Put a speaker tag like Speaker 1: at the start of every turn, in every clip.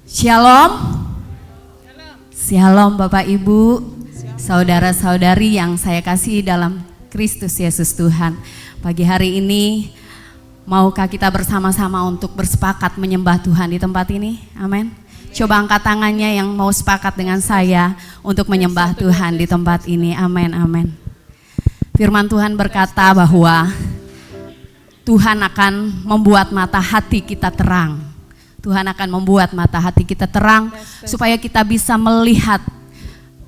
Speaker 1: Shalom. Shalom Bapak Ibu, saudara-saudari yang saya kasih dalam Kristus Yesus Tuhan. Pagi hari ini maukah kita bersama-sama untuk bersepakat menyembah Tuhan di tempat ini? Amin. Coba angkat tangannya yang mau sepakat dengan saya untuk menyembah Tuhan di tempat ini. Amin, amin. Firman Tuhan berkata bahwa Tuhan akan membuat mata hati kita terang. Tuhan akan membuat mata hati kita terang supaya kita bisa melihat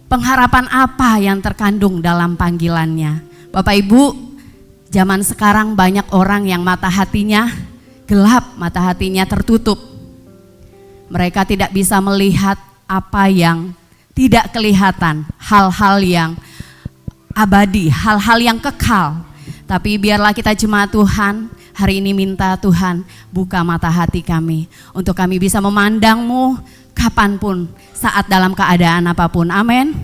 Speaker 1: pengharapan apa yang terkandung dalam panggilannya. Bapak Ibu, zaman sekarang banyak orang yang mata hatinya gelap, mata hatinya tertutup. Mereka tidak bisa melihat apa yang tidak kelihatan, hal-hal yang abadi, hal-hal yang kekal. Tapi biarlah kita jemaat Tuhan hari ini minta Tuhan buka mata hati kami untuk kami bisa memandang-Mu kapanpun, saat dalam keadaan apapun. Amin.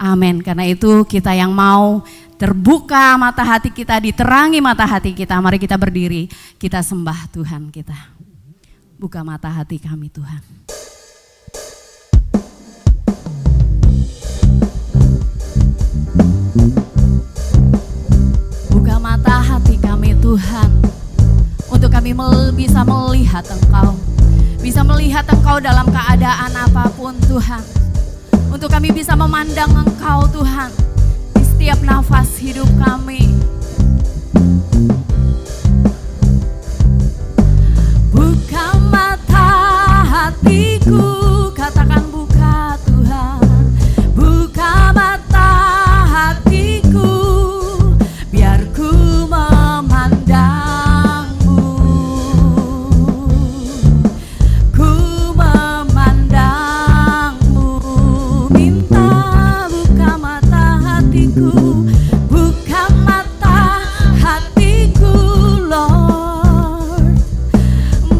Speaker 1: Amin. Karena itu kita yang mau terbuka mata hati kita, diterangi mata hati kita, mari kita berdiri, kita sembah Tuhan kita. Buka mata hati kami Tuhan. Buka mata hati kami Tuhan, untuk kami bisa melihat Engkau, bisa melihat Engkau dalam keadaan apapun Tuhan. Untuk kami bisa memandang Engkau Tuhan di setiap nafas hidup kami. Buka mata hatiku, katakan buka Tuhan. Buka mata hatiku, biar ku memandangmu. Ku memandangmu, minta buka mata hatiku. Buka mata hatiku Lord.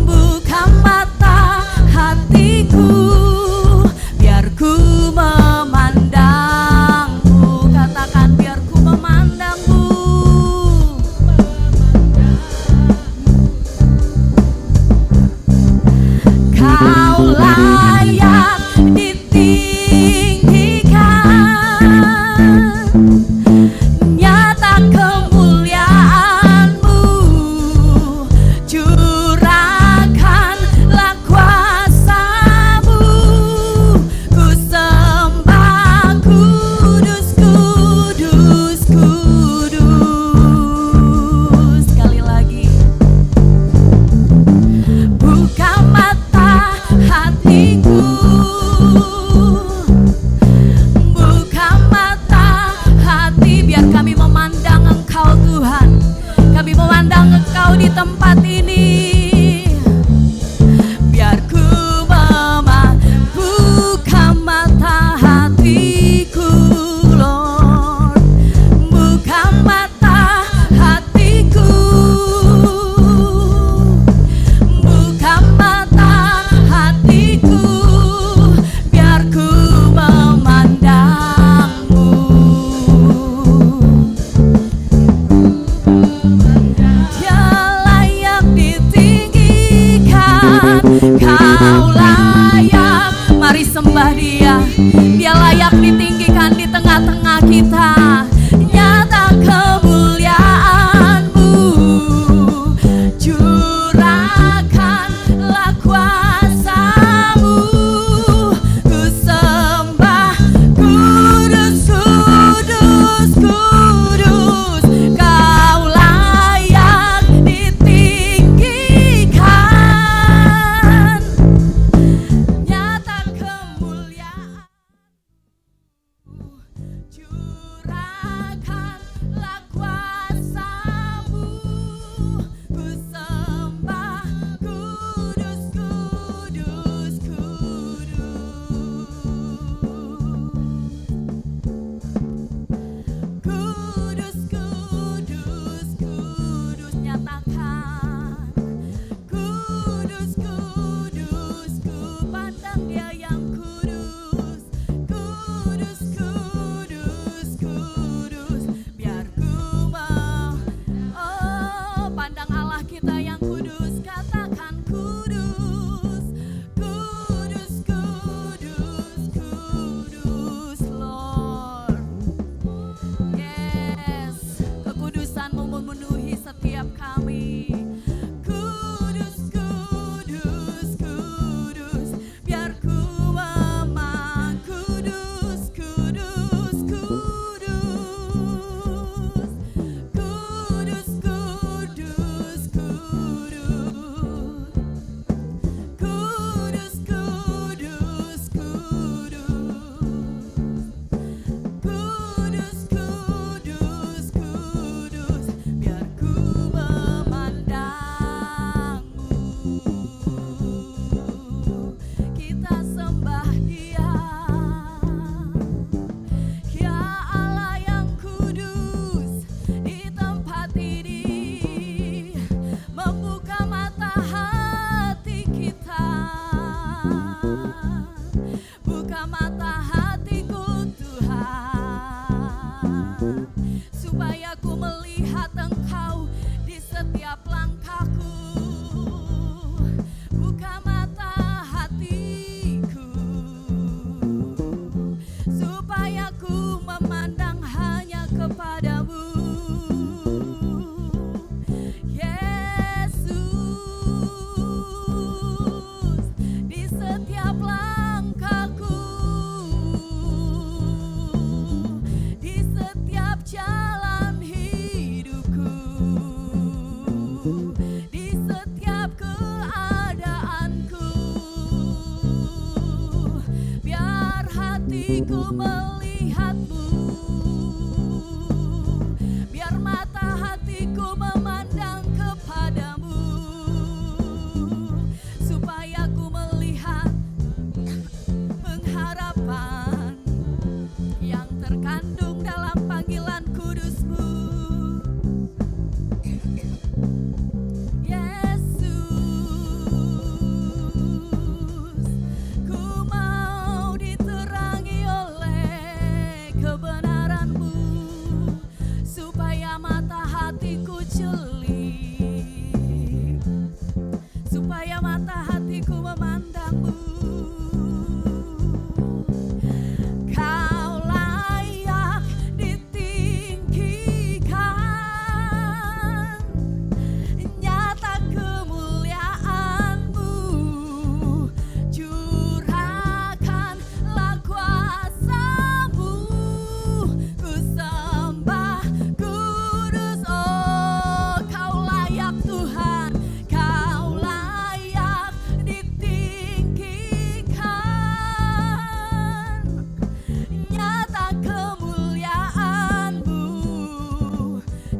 Speaker 1: Buka mata hatiku, biar ku memandangmu. Katakan biar ku memandangmu. Kau layak ditinggikan, nyata kemuliaan-Mu, curahkanlah kuasa-Mu. Ku sembah kudus, kudus, kudus. Sekali lagi. Buka mata hatiku, buka mata hati, biar kami memandang Engkau Tuhan. Kami memandang Engkau di tempat ini. Biar ku buka mata hatiku Lord. Buka mata hatiku, buka mata hatiku, biar ku memandangmu. Dia layak ditinggikan, Kau layak, mari sembah Dia. Dia layak ditinggikan di tengah-tengah kita. Nyata kemuliaan-Mu, curahkanlah kuasa-Mu. Ku sembah kudus, kudus, kudus. Kau layak ditinggikan, nyata kemuliaan-Mu, hatiku melihatmu, biar mata hatiku memandang kepadamu, supaya ku melihat pengharapan yang terkandung dalam panggilan kudus-Mu. Supaya mata hatiku memandangmu. Kau layak ditinggikan, nyata kemuliaan-Mu, curahkanlah kuasa-Mu, ku sembah kudus. Oh, Kau layak Tuhan, Kau layak ditinggikan, nyata kemuliaan-Mu,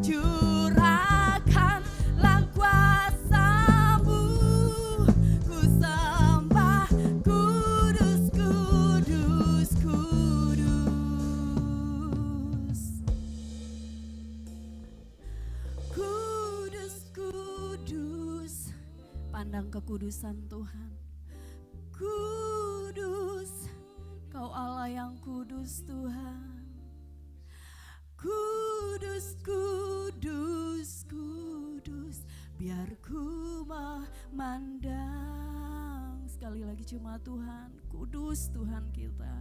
Speaker 1: curahkanlah kuasa-Mu, ku sembah kudus, kudus, kudus. Kudus, kudus, pandang kekudusan Tuhan. Kudus, Kau Allah yang kudus Tuhan. Kudus, kudus, kudus, biar ku memandang. Sekali lagi cuma Tuhan, kudus Tuhan kita.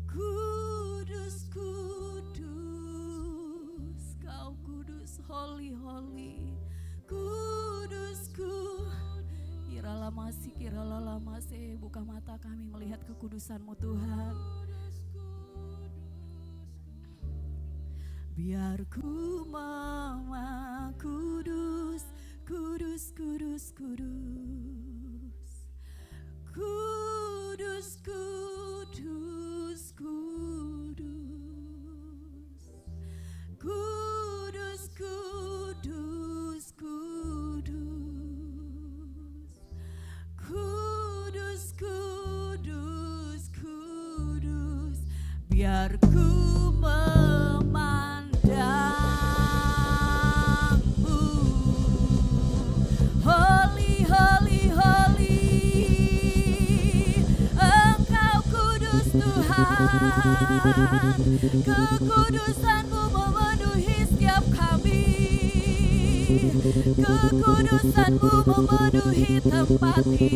Speaker 1: Kudus, kudus, Kau kudus, holy, holy. Kudus, kirala masih, buka mata kami melihat kekudusan-Mu Tuhan. Biar ku kudus, kudus, kudus, kudus. Kudus, kudus, kudus. Kudus, kudus, kudus. Kudus, kudus, kudus. Biar ku memandangmu. Holy, holy, holy. Engkau kudus Tuhan. Kekudusan-Mu memenuhi setiap kami. Kekudusan-Mu memenuhi tempat ini.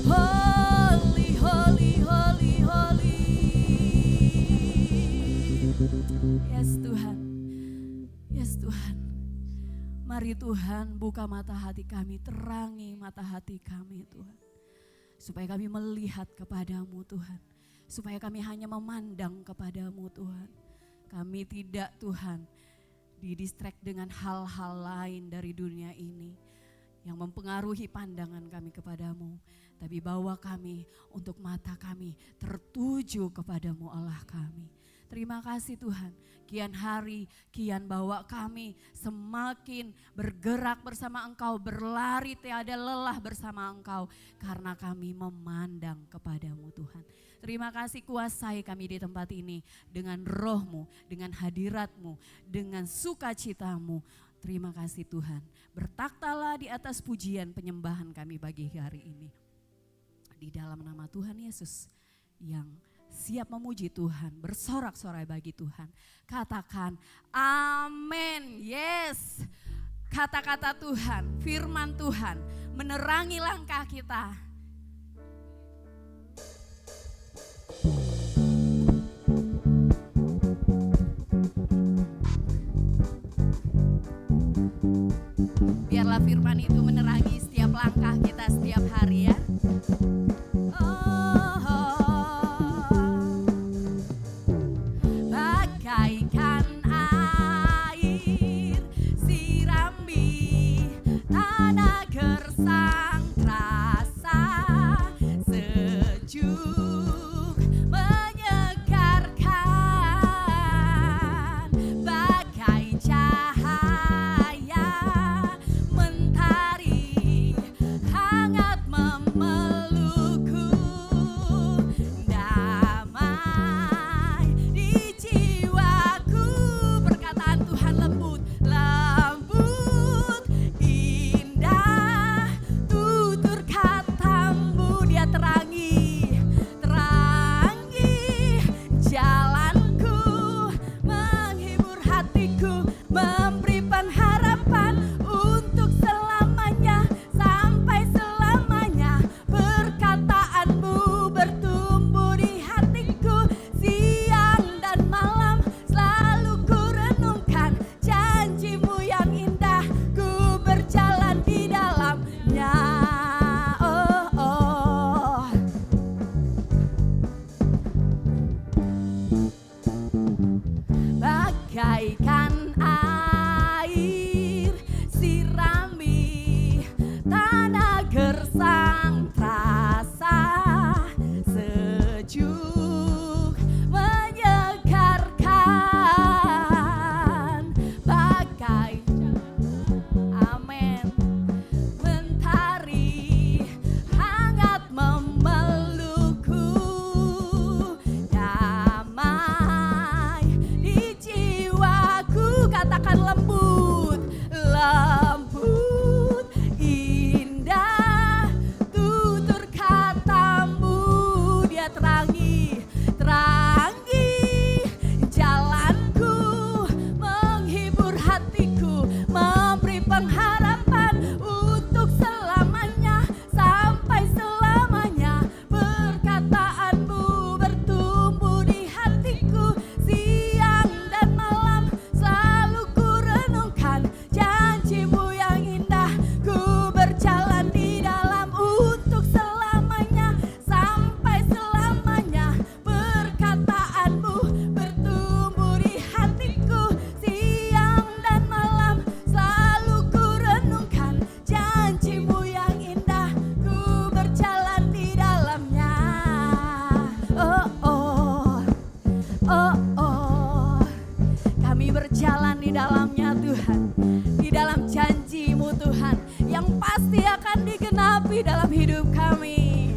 Speaker 1: Holy, holy, holy, holy. Yes Tuhan, yes Tuhan. Mari Tuhan buka mata hati kami, terangi mata hati kami Tuhan. Supaya kami melihat kepadamu Tuhan. Supaya kami hanya memandang kepadamu Tuhan. Kami tidak Tuhan didistract dengan hal-hal lain dari dunia ini yang mempengaruhi pandangan kami kepadamu. Tapi bawa kami untuk mata kami tertuju kepadamu Allah kami. Terima kasih Tuhan, kian hari, kian bawa kami semakin bergerak bersama Engkau, berlari tiada lelah bersama Engkau. Karena kami memandang kepadamu Tuhan. Terima kasih kuasai kami di tempat ini dengan roh-Mu, dengan hadirat-Mu, dengan sukacita-Mu. Terima kasih Tuhan, bertaktalah di atas pujian penyembahan kami bagi hari ini. Di dalam nama Tuhan Yesus yang siap memuji Tuhan, bersorak-sorai bagi Tuhan. Katakan amin. Yes. Kata-kata Tuhan, firman Tuhan menerangi langkah kita. Biarlah firman itu menerangi setiap langkah kita setiap hari ya. Bagaikan air sirami tanah gersang terasa sejuk. untuk selamanya, sampai selamanya. Perkataanmu bertumbuh di hatiku, siang dan malam selalu ku renungkan janjimu yang indah. Ku berjalan di dalam untuk selamanya, sampai selamanya. Perkataanmu bertumbuh di hatiku, siang dan malam selalu ku renungkan janjimu yang indah. Ku berjalan di dalamnya. Oh oh, oh oh, kami berjalan di dalamnya Tuhan, di dalam janjimu Tuhan, yang pasti akan digenapi dalam hidup kami.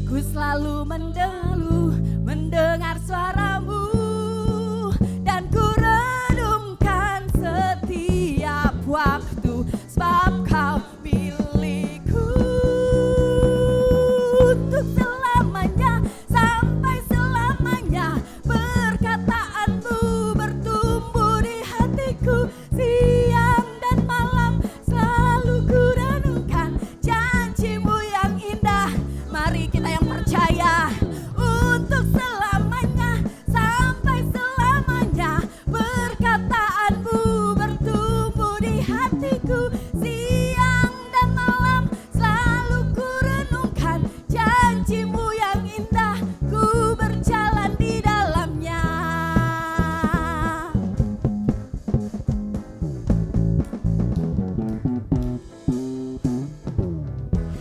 Speaker 1: Ku selalu mendengar suaramu, dan ku renungkan setiap waktu, sebab kau milikku untuk selamanya, sampai selamanya. Perkataanmu bertumbuh di hatiku, siang dan malam selalu ku renungkan janjimu yang indah. Mari kita yang percaya, untuk selamanya, sampai selamanya. Perkataanmu bertumbuh di hatiku, siang dan malam selalu ku renungkan janjimu yang indah. Ku berjalan di dalamnya.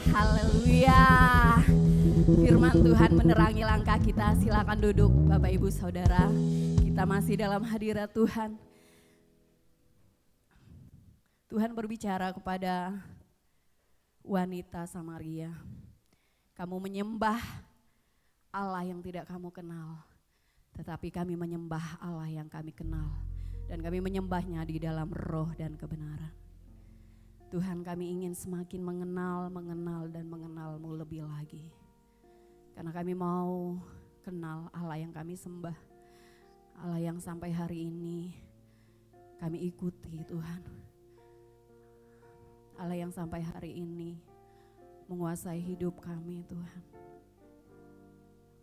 Speaker 1: Haleluya. Firman Tuhan menerangi langkah kita. Silakan duduk Bapak Ibu Saudara. Kita masih dalam hadirat Tuhan. Tuhan berbicara kepada wanita Samaria. Kamu menyembah Allah yang tidak kamu kenal, tetapi kami menyembah Allah yang kami kenal, dan kami menyembahnya di dalam roh dan kebenaran. Tuhan, kami ingin semakin mengenal dan mengenal-Mu lebih lagi. Karena kami mau kenal Allah yang kami sembah, Allah yang sampai hari ini kami ikuti Tuhan. Allah yang sampai hari ini menguasai hidup kami Tuhan.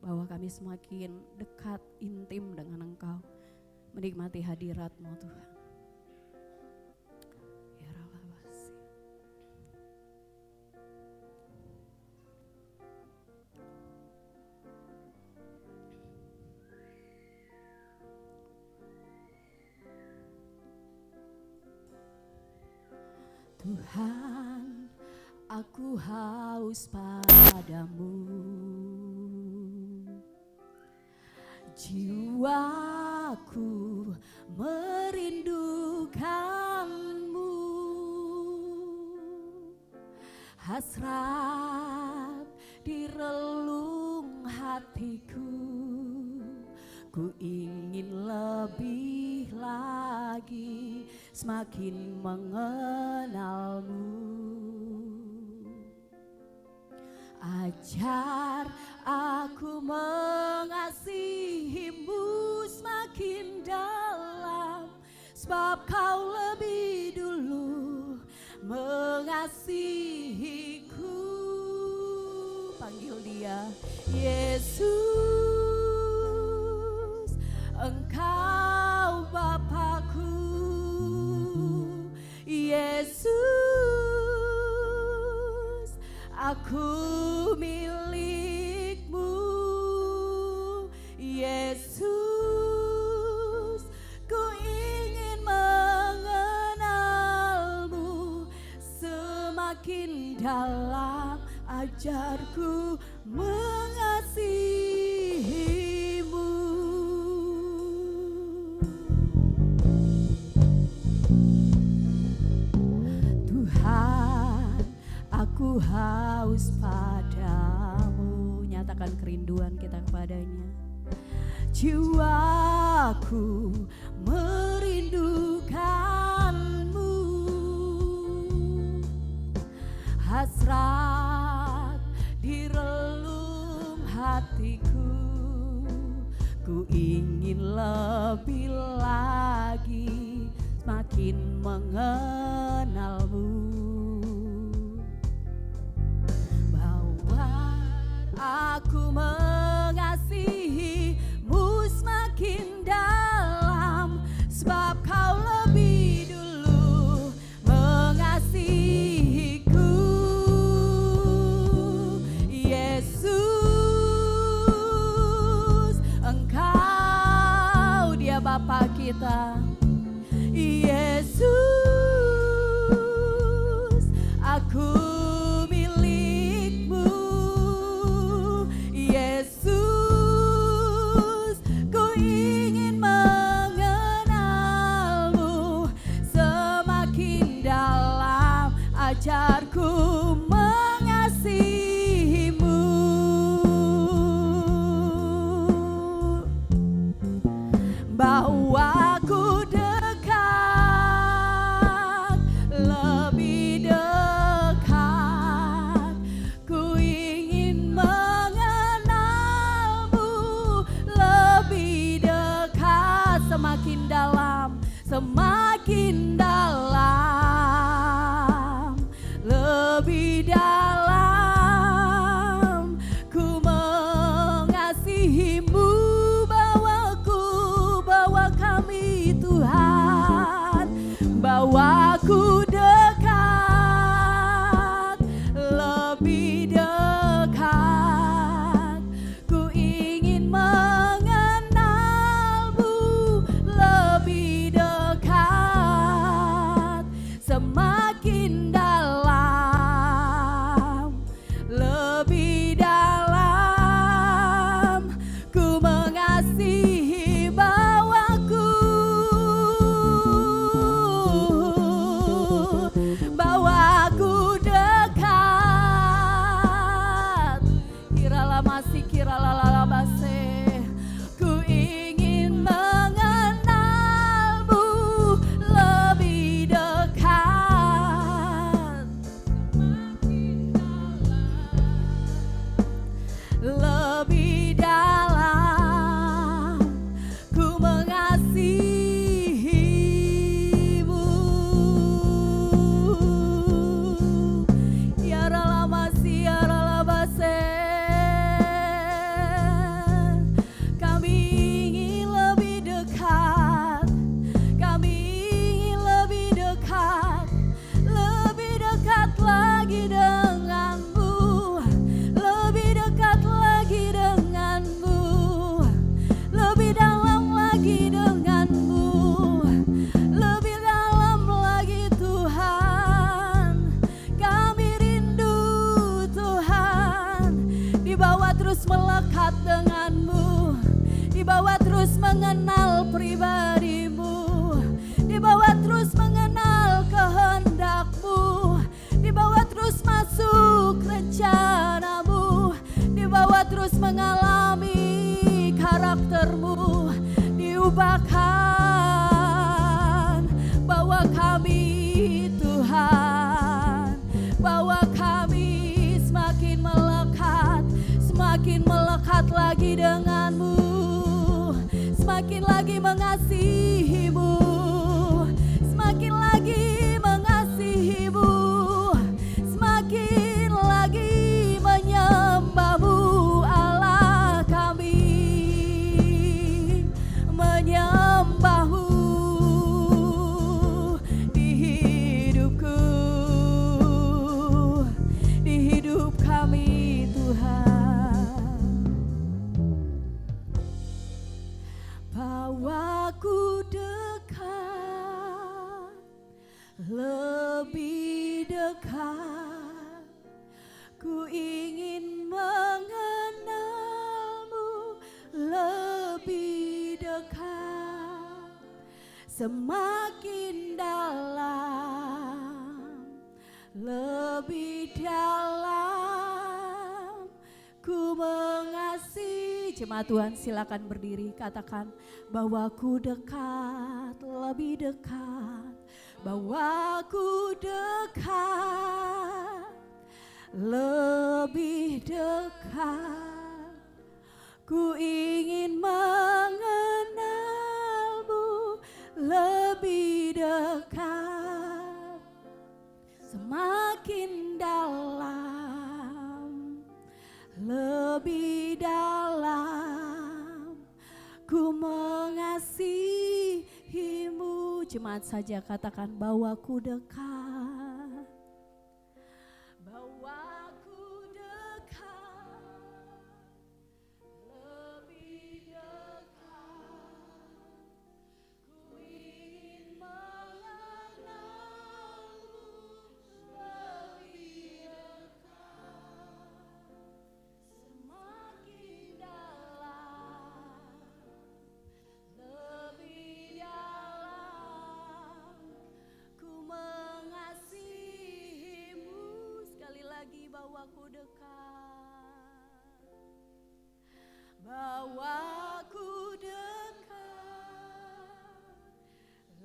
Speaker 1: Bahwa kami semakin dekat, intim dengan Engkau, menikmati hadirat-Mu Tuhan. Ya Rabbi. Tuhan, aku haus padamu. Jiwaku merindukanmu. Hasrat di relung hatiku. Ku ingin lebih lagi semakin mengenalmu. Ajar aku mengasihimu semakin dalam, sebab kau lebih dulu mengasihiku. Panggil dia, Yesus, Engkau Bapakku. Yesus, aku milikmu. Yesus, ku ingin mengenalmu semakin dalam. Ajarku mengasihimu. Tuhan, aku haus padamu. Nyatakan kerinduan kita kepadanya. Jiwaku merindukanmu. Hasrat di relung hatiku. Ku ingin lebih lagi semakin semakin mengenalmu, bahwa aku mengasihimu semakin dalam, sebab kau lebih dulu mengasihiku. Yesus, Engkau dia Bapa kita. Yesus, aku milikmu. Yesus, ku ingin mengenalmu semakin dalam, ajarku mengasihimu, bahwa ku dekat, lebih dekat. Ku ingin mengenalmu lebih dekat, semakin dalam, semakin dalam, lebih dalam. Ku mengasihimu, bawa kami Tuhan, bawa ku dekat, lebih dekat. Ku ingin mengenalmu lebih dekat, semakin dalam, lebih dalam. Ku mengasihi, bawaku dekat. Kiralalabase, ku ingin mengenalmu lebih dekat, lebih dalam. Ku mengasihimu. Kami ingin lebih dekat, kami ingin lebih dekat, lebih dekat lagi denganmu, lebih dekat lagi denganmu, lebih dalam lagi denganmu, lebih dalam lagi Tuhan. Kami rindu Tuhan, dibawa terus melekat denganmu, dibawa terus mengenal pribadimu, dibawa terus mengenal kehendakmu, dibawa terus masuk rencanamu, dibawa terus mengalami karaktermu, diubahkan. Bawa kami Tuhan, bawa kami semakin melekat lagi denganmu, semakin lagi mengasihimu, semakin lagi mengasihimu, semakin lagi menyembahmu Allah kami, menyembahmu di hidupku, di hidup kami Tuhan. Bawaku dekat, lebih dekat. Ku ingin mengenalmu lebih dekat, semakin dalam, lebih dalam. Ku mengasihi. Jemaat Tuhan silakan berdiri, katakan bahwa ku dekat, lebih dekat, bahwa ku dekat, lebih dekat. Ku ingin mengenalmu lebih dekat. semakin dalam, lebih dalam ku mengasihimu. Jemaat saja katakan, bahwa ku dekat, bahwa ku dekat, lebih dekat, ku ingin mengenalmu lebih dekat, semakin dalam, lebih dalam ku mengasihimu. Sekali lagi, bahwa ku dekat, bahwa ku dekat,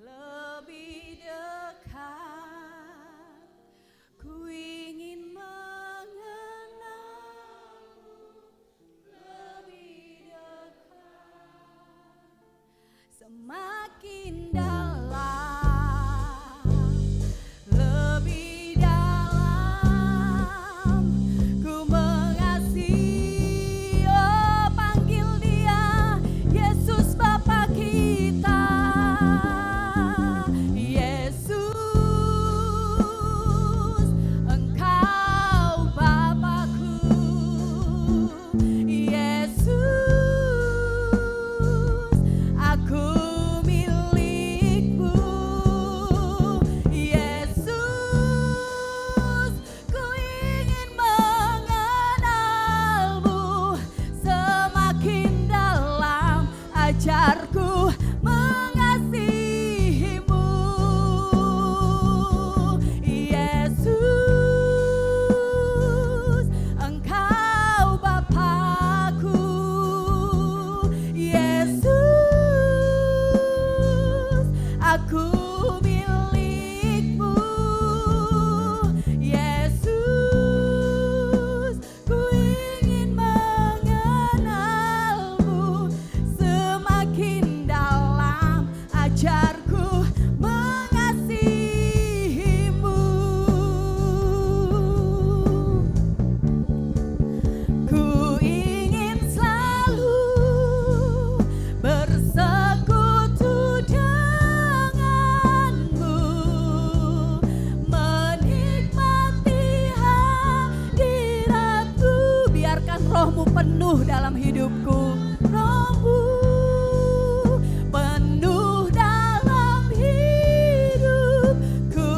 Speaker 1: lebih dekat, ku ingin mengenalmu lebih dekat, semakin dalam, lebih dalam ku mengasihi. Oh, panggil dia Yesus Bapa kita, Yesus Engkau Bapakku, Yesus aku milikmu, Yesus ku ingin mengenalmu semakin dalam, ajarku mengasihimu, Yesus Engkau Bapakku, Yesus aku milikmu, Yesus ku ingin mengenalmu semakin dalam, ajarku mengasihimu. Ku ingin selalu bersekutu denganmu, menikmati hadiratmu. Biarkan rohmu penuh dalam hidupku, rohmu penuh dalam hidupku,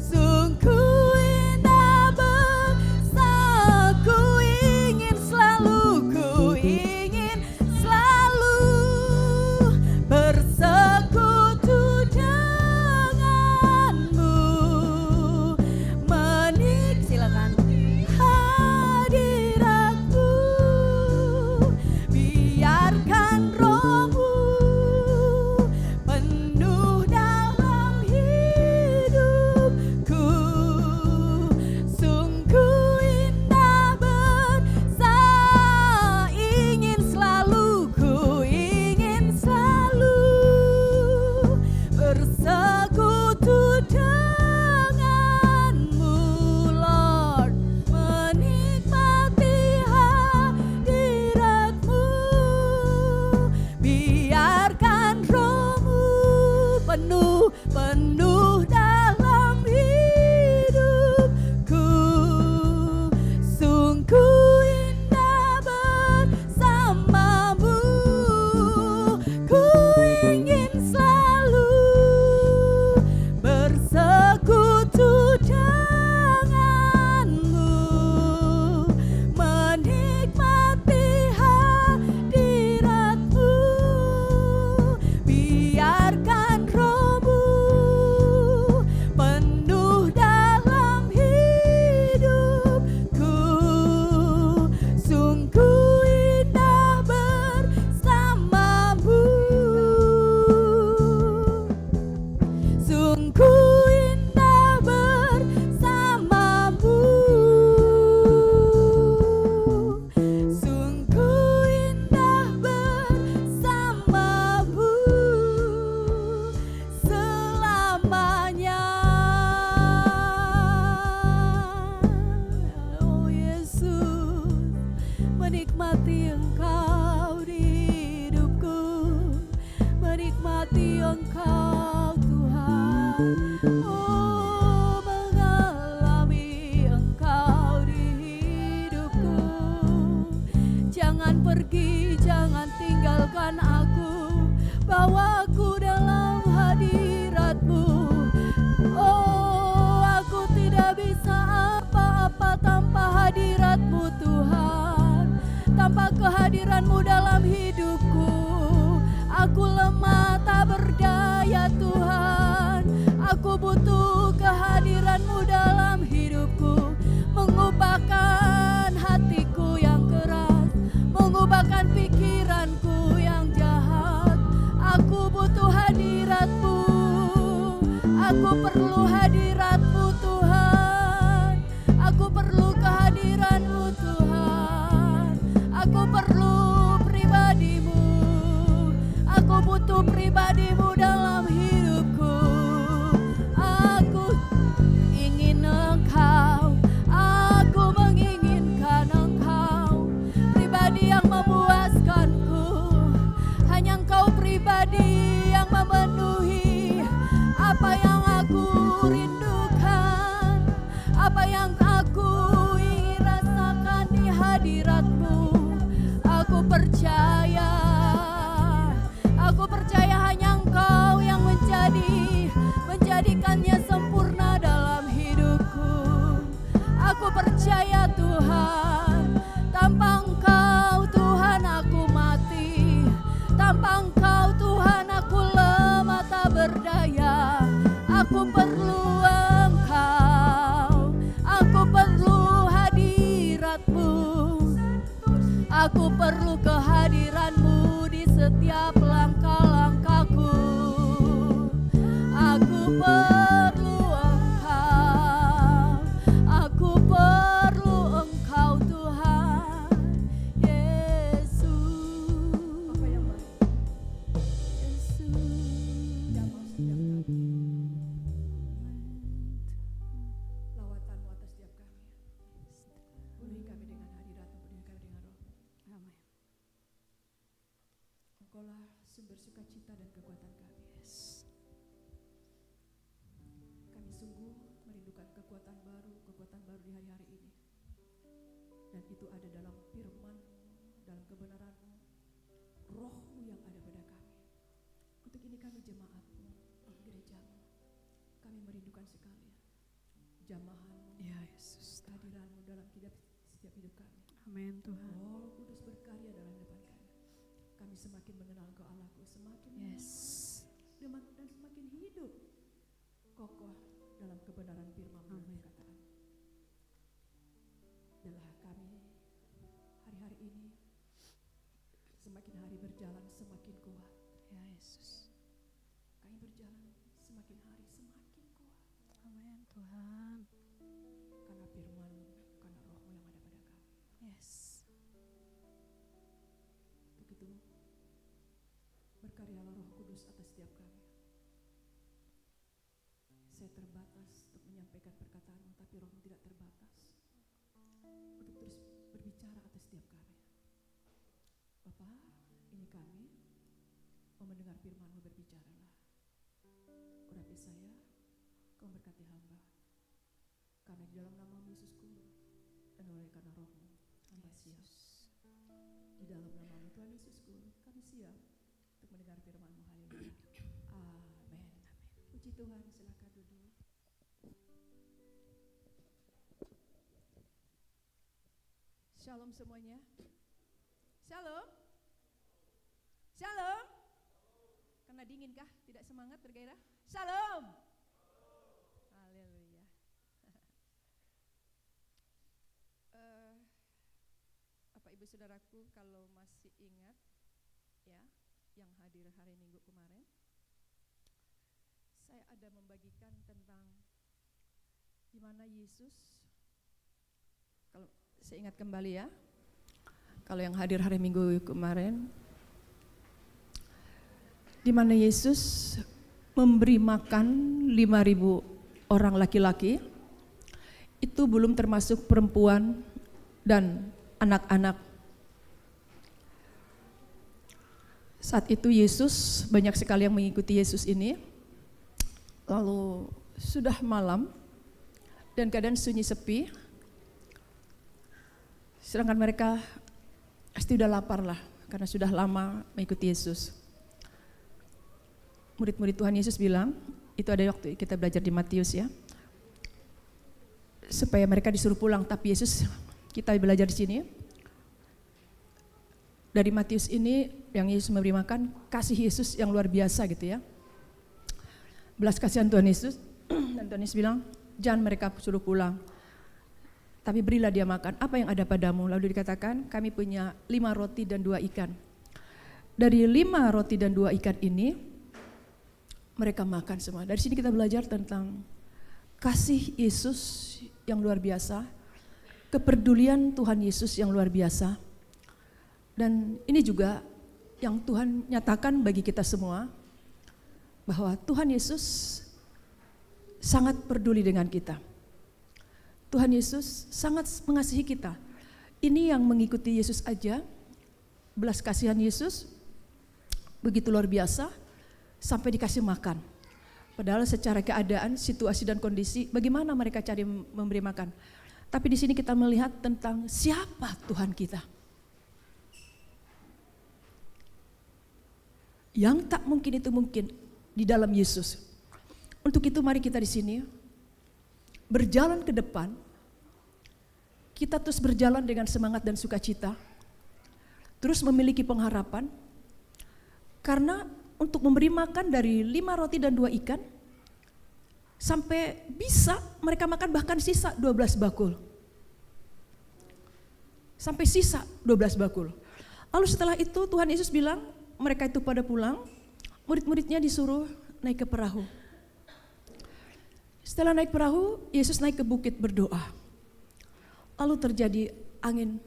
Speaker 1: sungguh indah bersamaku. Ku ingin selalu bersekutu denganmu, silakan hadiratmu. Biarkan rohmu penuh dalam hidupku, sungguh indah bersama. Ingin selalu, ku ingin selalu bersekutu denganmu, Lord, menikmati hadiratmu. Biarkan rohmu penuh dalam hidupku, sungguh indah bersamamu. Ku ingin selalu bersekutu denganmu, menikmati hadiratmu. Biarkan rohmu penuh dalam hidupku, sungguh indah bersamamu, sungguh indah bersamamu, sungguh indah bersamamu selamanya.
Speaker 2: Oh, mengalami Engkau di hidupku. Jangan pergi, jangan tinggalkan aku, bawa aku dalam hadirat-Mu. Oh, aku tidak bisa apa-apa tanpa hadirat-Mu Tuhan, tanpa kehadiran-Mu dalam hidupku. Aku lemah tak berdaya Tuhan, aku butuh kehadiran-Mu dalam hidupku, mengubahkan hatiku yang keras, mengubahkan pikiranku yang jahat. Aku butuh hadirat-Mu, aku perlu hadirat-Mu Tuhan, aku perlu kehadiran-Mu Tuhan, aku perlu pribadi-Mu, aku butuh pribadi-Mu dalam hidupku. Aku ingin Engkau, aku menginginkan Engkau, pribadi yang memuaskanku. Hanya Engkau pribadi yang memenuhi apa yang aku rindukan, apa yang aku ingin rasakan di hadirat-Mu. Aku percaya hanya Engkau yang menjadikannya sempurna dalam hidupku. Aku percaya Tuhan, tanpa Engkau Tuhan aku mati, tanpa Engkau Tuhan aku lemah tak berdaya. Aku perlu Engkau, aku perlu hadirat-Mu, aku perlu kehadiran-Mu di setiap langkah-langkahku. Aku perlu Engkau, aku perlu Engkau Tuhan Yesus. Apa yang baik? Yesus. Lawatan-Mu atas setiap kami. Penuhi kami dengan hadirat-Mu, penuhi kami dengan Roh-Mu.
Speaker 1: Amin.
Speaker 2: Engkaulah sumber sukacita dan kekuatan kami. Kami sungguh merindukan kekuatan baru di hari-hari ini. Dan itu ada dalam firman-Mu, dalam kebenaran-Mu, Roh-Mu yang ada pada kami. Untuk ini kami jemaat-Mu, gereja-Mu, kami merindukan sekali jamahan-Mu,
Speaker 1: Ya Yesus,
Speaker 2: kehadiran-Mu dalam setiap hidup kami.
Speaker 1: amin Tuhan.
Speaker 2: Roh Kudus berkarya dalam hidup kami. Kami semakin mengenal Engkau Allahku, semakin mengenal dan semakin hidup kokoh dalam kebenaran firman-Mu dan perkataan. Biarlah kami hari-hari ini semakin hari berjalan semakin kuat.
Speaker 1: Ya Yesus,
Speaker 2: Kami berjalan semakin hari semakin kuat.
Speaker 1: amin Tuhan.
Speaker 2: Karena firman-Mu, karena Roh-Mu yang ada pada kami.
Speaker 1: Yes.
Speaker 2: Untuk itu berkaryalah Roh Kudus atas setiap kami. Saya terbatas untuk menyampaikan perkataan-Mu, tapi Roh-Mu tidak terbatas untuk terus berbicara atas setiap kami. Bapa, ini kami mau mendengar firman-Mu, berbicaralah. Urapi saya, Kau berkati hamba. Karena di dalam nama Yesusku dan oleh karena Roh-Mu, hamba siap. Di dalam nama Tuhan Yesusku, kami siap untuk mendengar firman-Mu. Haleluya. Amin. Puji Tuhan, silakan duduk. Shalom semuanya. Shalom. Shalom. Karena dingin kah? Tidak semangat bergairah? Shalom. Haleluya. Bapak Ibu Saudaraku, kalau masih ingat ya, yang hadir hari Minggu kemarin, saya ada membagikan tentang di mana Yesus, kalau saya ingat kembali ya, kalau yang hadir hari Minggu kemarin, di mana Yesus memberi makan 5.000 orang laki-laki, itu belum termasuk perempuan dan anak-anak. Saat itu Yesus, banyak sekali yang mengikuti Yesus ini. Lalu sudah malam dan keadaan sunyi sepi. Sedangkan mereka pasti udah lapar lah karena sudah lama mengikuti Yesus. Murid-murid Tuhan Yesus bilang, itu ada waktu kita belajar di Matius ya, supaya mereka disuruh pulang. Tapi Yesus, kita belajar di sini, dari Matius ini yang Yesus memberi makan, kasih Yesus yang luar biasa gitu ya. Belas kasihan Tuhan Yesus, dan Tuhan Yesus bilang, jangan mereka suruh pulang, tapi berilah dia makan apa yang ada padamu. Lalu dikatakan, kami punya 5 roti dan 2 ikan. Dari 5 roti dan 2 ikan ini, mereka makan semua. Dari sini kita belajar tentang kasih Yesus yang luar biasa, kepedulian Tuhan Yesus yang luar biasa. Dan ini juga yang Tuhan nyatakan bagi kita semua, bahwa Tuhan Yesus sangat peduli dengan kita. Tuhan Yesus sangat mengasihi kita. Ini yang mengikuti Yesus aja, belas kasihan Yesus begitu luar biasa, sampai dikasih makan. Padahal secara keadaan, situasi dan kondisi, bagaimana mereka cari memberi makan. Tapi di sini kita melihat tentang siapa Tuhan kita. Yang tak mungkin itu mungkin di dalam Yesus. Untuk itu mari kita di sini berjalan ke depan. Kita terus berjalan dengan semangat dan sukacita. Terus memiliki pengharapan. Karena untuk memberi makan dari 5 roti dan 2 ikan, sampai bisa mereka makan bahkan sisa 12 bakul. Sampai sisa 12 bakul. Lalu setelah itu Tuhan Yesus bilang, mereka itu pada pulang, murid-muridnya disuruh naik ke perahu. Setelah naik perahu, Yesus naik ke bukit berdoa. Lalu terjadi angin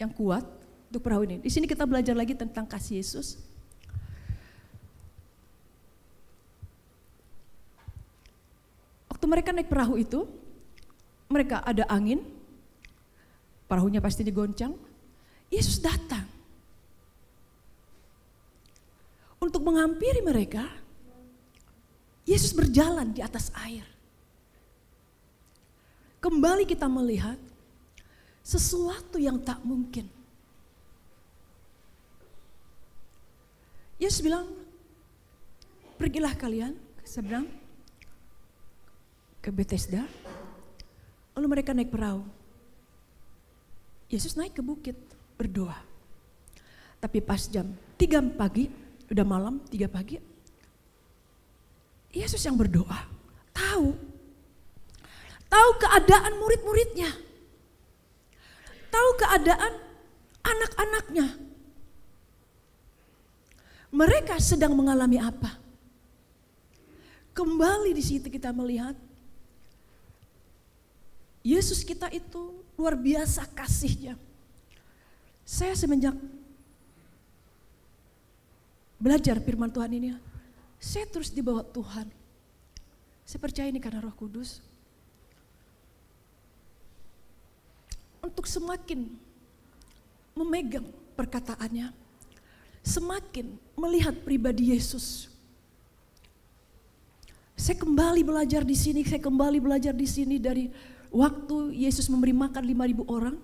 Speaker 2: yang kuat untuk perahu ini. Di sini kita belajar lagi tentang kasih Yesus. Waktu mereka naik perahu itu, mereka ada angin, perahunya pasti digoncang. Yesus datang untuk menghampiri mereka. Yesus berjalan di atas air. Kembali kita melihat sesuatu yang tak mungkin. Yesus bilang, pergilah kalian ke seberang, ke Bethesda. Lalu mereka naik perahu. Yesus naik ke bukit berdoa. Tapi pas jam 3 pagi, udah malam 3 pagi, Yesus yang berdoa, tahu keadaan murid-muridnya, tahu keadaan anak-anaknya. Mereka sedang mengalami apa? Kembali di situ kita melihat Yesus kita itu luar biasa kasihnya. Saya semenjak belajar firman Tuhan ini, saya terus dibawa Tuhan. Saya percaya ini karena Roh Kudus. Untuk semakin memegang perkataannya, semakin melihat pribadi Yesus. Saya kembali belajar di sini, dari waktu Yesus memberi makan 5.000 orang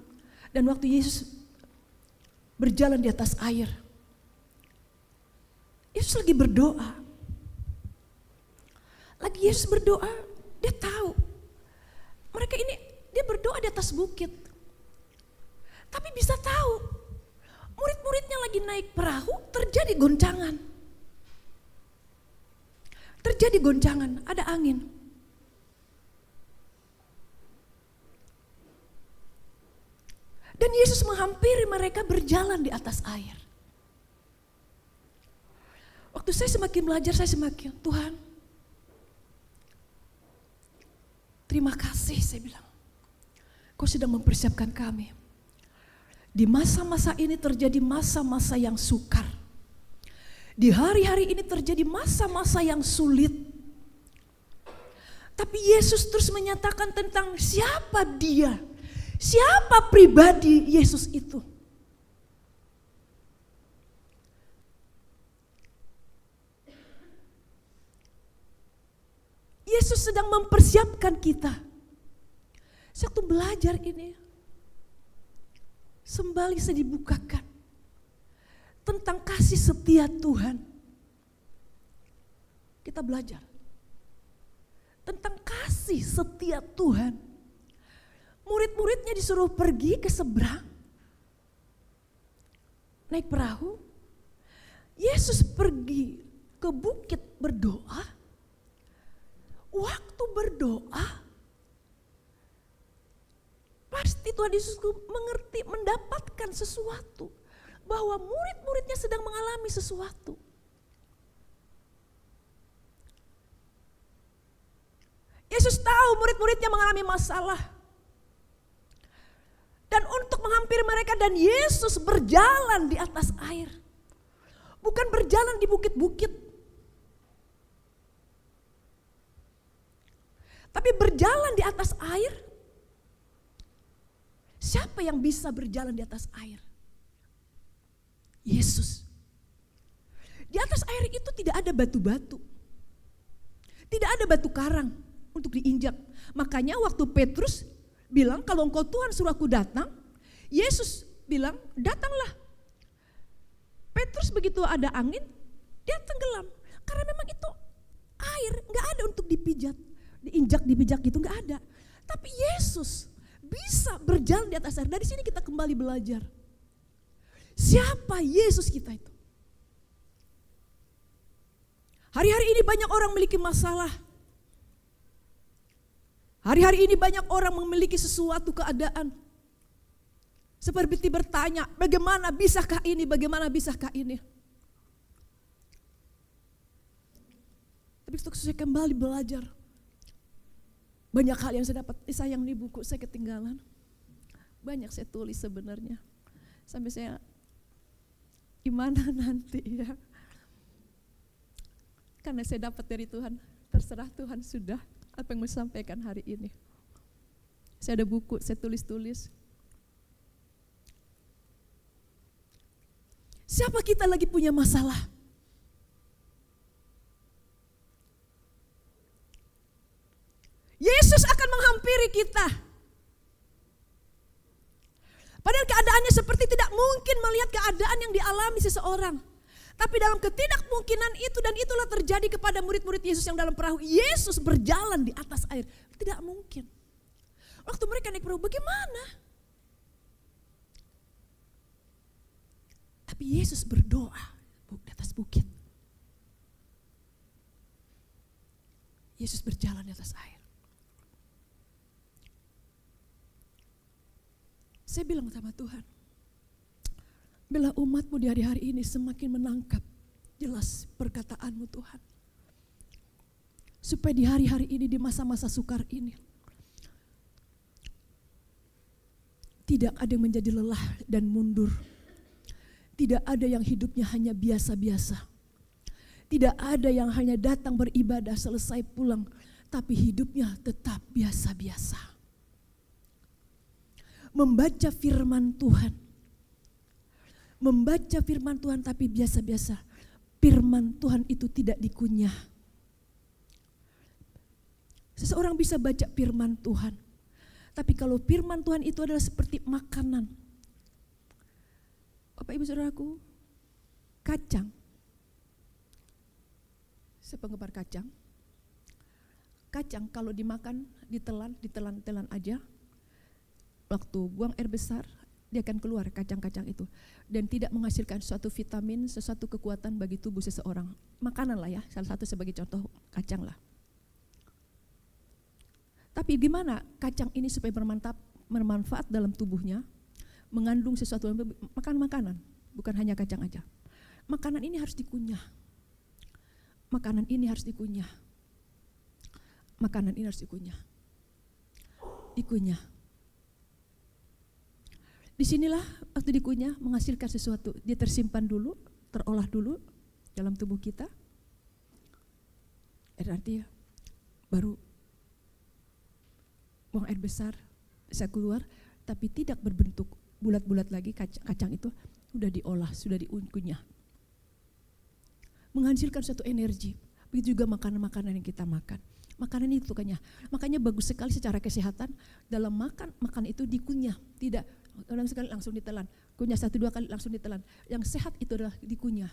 Speaker 2: dan waktu Yesus berjalan di atas air. Yesus lagi berdoa. Lagi Yesus berdoa, dia tahu mereka ini, dia berdoa di atas bukit. Tapi bisa tahu murid-muridnya lagi naik perahu, terjadi goncangan. Terjadi goncangan, ada angin. Dan Yesus menghampiri mereka berjalan di atas air. Waktu saya semakin belajar, saya semakin, Tuhan, terima kasih, saya bilang. Kau sedang mempersiapkan kami. Di masa-masa ini terjadi masa-masa yang sukar. Di hari-hari ini terjadi masa-masa yang sulit. Tapi Yesus terus menyatakan tentang siapa dia. Siapa pribadi Yesus itu. Yesus sedang mempersiapkan kita. Waktu belajar ini, sembali saya dibukakan tentang kasih setia Tuhan. Kita belajar tentang kasih setia Tuhan. Murid-muridnya disuruh pergi ke seberang, naik perahu. Yesus pergi ke bukit berdoa. Waktu berdoa, pasti Tuhan Yesus mengerti, mendapatkan sesuatu. Bahwa murid-muridnya sedang mengalami sesuatu. Yesus tahu murid-muridnya mengalami masalah. Dan untuk menghampiri mereka, dan Yesus berjalan di atas air. Bukan berjalan di bukit-bukit. Tapi berjalan di atas air. Siapa yang bisa berjalan di atas air? Yesus. Di atas air itu tidak ada batu-batu. Tidak ada batu karang untuk diinjak. Makanya waktu Petrus bilang, kalau engkau Tuhan suruh aku datang, Yesus bilang, datanglah. Petrus begitu ada angin, dia tenggelam. Karena memang itu air, gak ada untuk dipijat. Diinjak gitu, gak ada. Tapi Yesus bisa berjalan di atas air. Dari sini kita kembali belajar. Siapa Yesus kita itu? Hari-hari ini banyak orang memiliki masalah. Hari-hari ini banyak orang memiliki sesuatu keadaan. Seperti bertanya, bagaimana bisakah ini, bagaimana bisakah ini. Tapi saya kembali belajar. Banyak hal yang saya dapat, sayang di buku saya ketinggalan. Banyak saya tulis sebenarnya. Sampai saya, gimana nanti ya. Karena saya dapat dari Tuhan, terserah Tuhan sudah apa yang mau sampaikan hari ini. Saya ada buku, saya tulis-tulis. Siapa kita lagi punya masalah? Yesus akan menghampiri kita. Padahal keadaannya seperti tidak mungkin melihat keadaan yang dialami seseorang. Tapi dalam ketidakmungkinan itu, dan itulah terjadi kepada murid-murid Yesus yang dalam perahu. Yesus berjalan di atas air. Tidak mungkin. Waktu mereka naik perahu, bagaimana? Tapi Yesus berdoa di atas bukit. Yesus berjalan di atas air. Saya bilang sama Tuhan, bila umatmu di hari-hari ini semakin menangkap jelas perkataanmu Tuhan. Supaya di hari-hari ini, di masa-masa sukar ini, tidak ada yang menjadi lelah dan mundur. Tidak ada yang hidupnya hanya biasa-biasa. Tidak ada yang hanya datang beribadah selesai pulang, tapi hidupnya tetap biasa-biasa. Membaca firman Tuhan. Membaca firman Tuhan tapi biasa-biasa. Firman Tuhan itu tidak dikunyah. Seseorang bisa baca firman Tuhan. Tapi kalau firman Tuhan itu adalah seperti makanan. Bapak Ibu Saudaraku, kacang. Saya penggemar kacang. Kacang kalau dimakan, ditelan aja. Waktu buang air besar, dia akan keluar kacang-kacang itu. Dan tidak menghasilkan suatu vitamin, sesuatu kekuatan bagi tubuh seseorang. Makanan lah ya, salah satu sebagai contoh kacang lah. Tapi gimana kacang ini supaya bermanfaat dalam tubuhnya, mengandung sesuatu, makan makanan, bukan hanya kacang aja. Makanan ini harus dikunyah. Makanan ini harus dikunyah. Makanan ini harus dikunyah. Dikunyah. Disinilah waktu dikunyah menghasilkan sesuatu. Dia tersimpan dulu, terolah dulu dalam tubuh kita. Artinya baru buang air besar, bisa keluar, tapi tidak berbentuk bulat-bulat lagi, kacang itu sudah diolah, sudah dikunyah. Menghasilkan suatu energi, begitu juga makanan-makanan yang kita makan. Makanan itu kayaknya. Makanya bagus sekali secara kesehatan dalam makan itu dikunyah, tidak dalam sekali langsung ditelan. Kunyah 1-2 kali langsung ditelan. Yang sehat itu adalah dikunyah.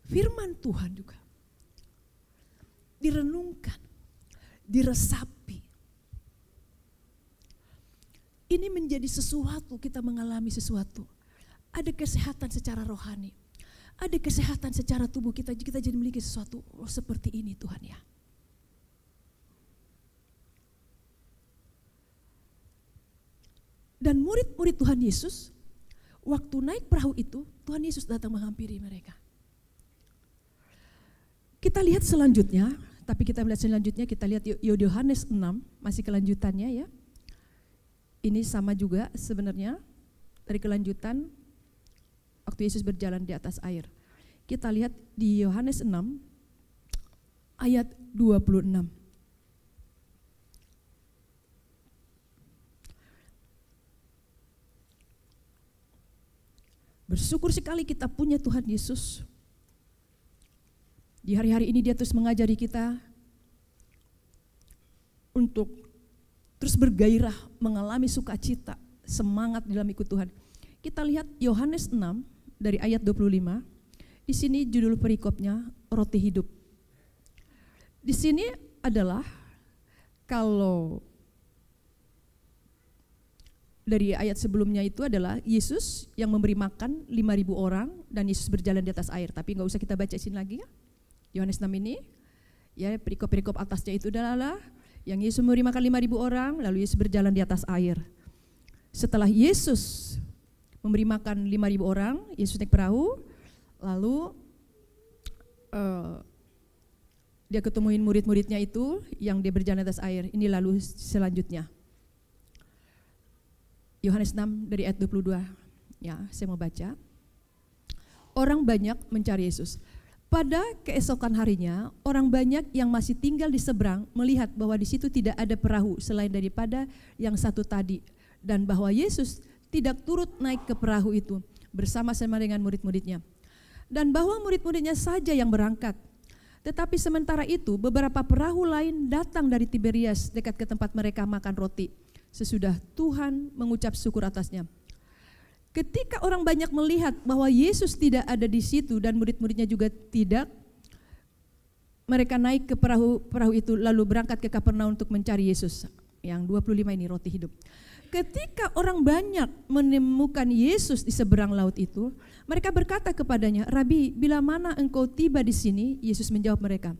Speaker 2: Firman Tuhan juga direnungkan, diresapi. Ini menjadi sesuatu, kita mengalami sesuatu. Ada kesehatan secara rohani. Ada kesehatan secara tubuh kita jadi memiliki sesuatu seperti ini Tuhan ya. Dan murid-murid Tuhan Yesus, waktu naik perahu itu, Tuhan Yesus datang menghampiri mereka. Kita lihat selanjutnya, kita lihat Yohanes 6, masih kelanjutannya ya. Ini sama juga sebenarnya dari kelanjutan waktu Yesus berjalan di atas air. Kita lihat di Yohanes 6 ayat 26. Bersyukur sekali kita punya Tuhan Yesus. Di hari-hari ini dia terus mengajari kita untuk terus bergairah, mengalami sukacita, semangat dalam ikut Tuhan. Kita lihat Yohanes 6 dari ayat 25. Di sini judul perikopnya roti hidup. Di sini adalah kalau dari ayat sebelumnya itu adalah Yesus yang memberi makan 5.000 orang dan Yesus berjalan di atas air. Tapi nggak usah kita baca sini lagi ya. Yohanes 6 ini, ya perikop-perikop atasnya itu adalah yang Yesus memberi makan 5.000 orang, lalu Yesus berjalan di atas air. Setelah Yesus memberi makan 5.000 orang, Yesus naik perahu, lalu dia ketemuin murid-muridnya itu yang dia berjalan di atas air. Ini lalu selanjutnya. Yohanes 6 dari ayat 22. Ya, saya mau baca. Orang banyak mencari Yesus. Pada keesokan harinya, orang banyak yang masih tinggal di seberang melihat bahwa di situ tidak ada perahu selain daripada yang satu tadi, dan bahwa Yesus tidak turut naik ke perahu itu bersama-sama dengan murid-muridnya, dan bahwa murid-muridnya saja yang berangkat. Tetapi sementara itu beberapa perahu lain datang dari Tiberias dekat ke tempat mereka makan roti sesudah Tuhan mengucap syukur atasnya. Ketika orang banyak melihat bahwa Yesus tidak ada di situ dan murid-muridnya juga tidak, mereka naik ke perahu itu lalu berangkat ke Kapernaum untuk mencari Yesus. Yang 25 ini roti hidup. Ketika orang banyak menemukan Yesus di seberang laut itu, mereka berkata kepadanya, "Rabi, bila mana engkau tiba di sini?" Yesus menjawab mereka,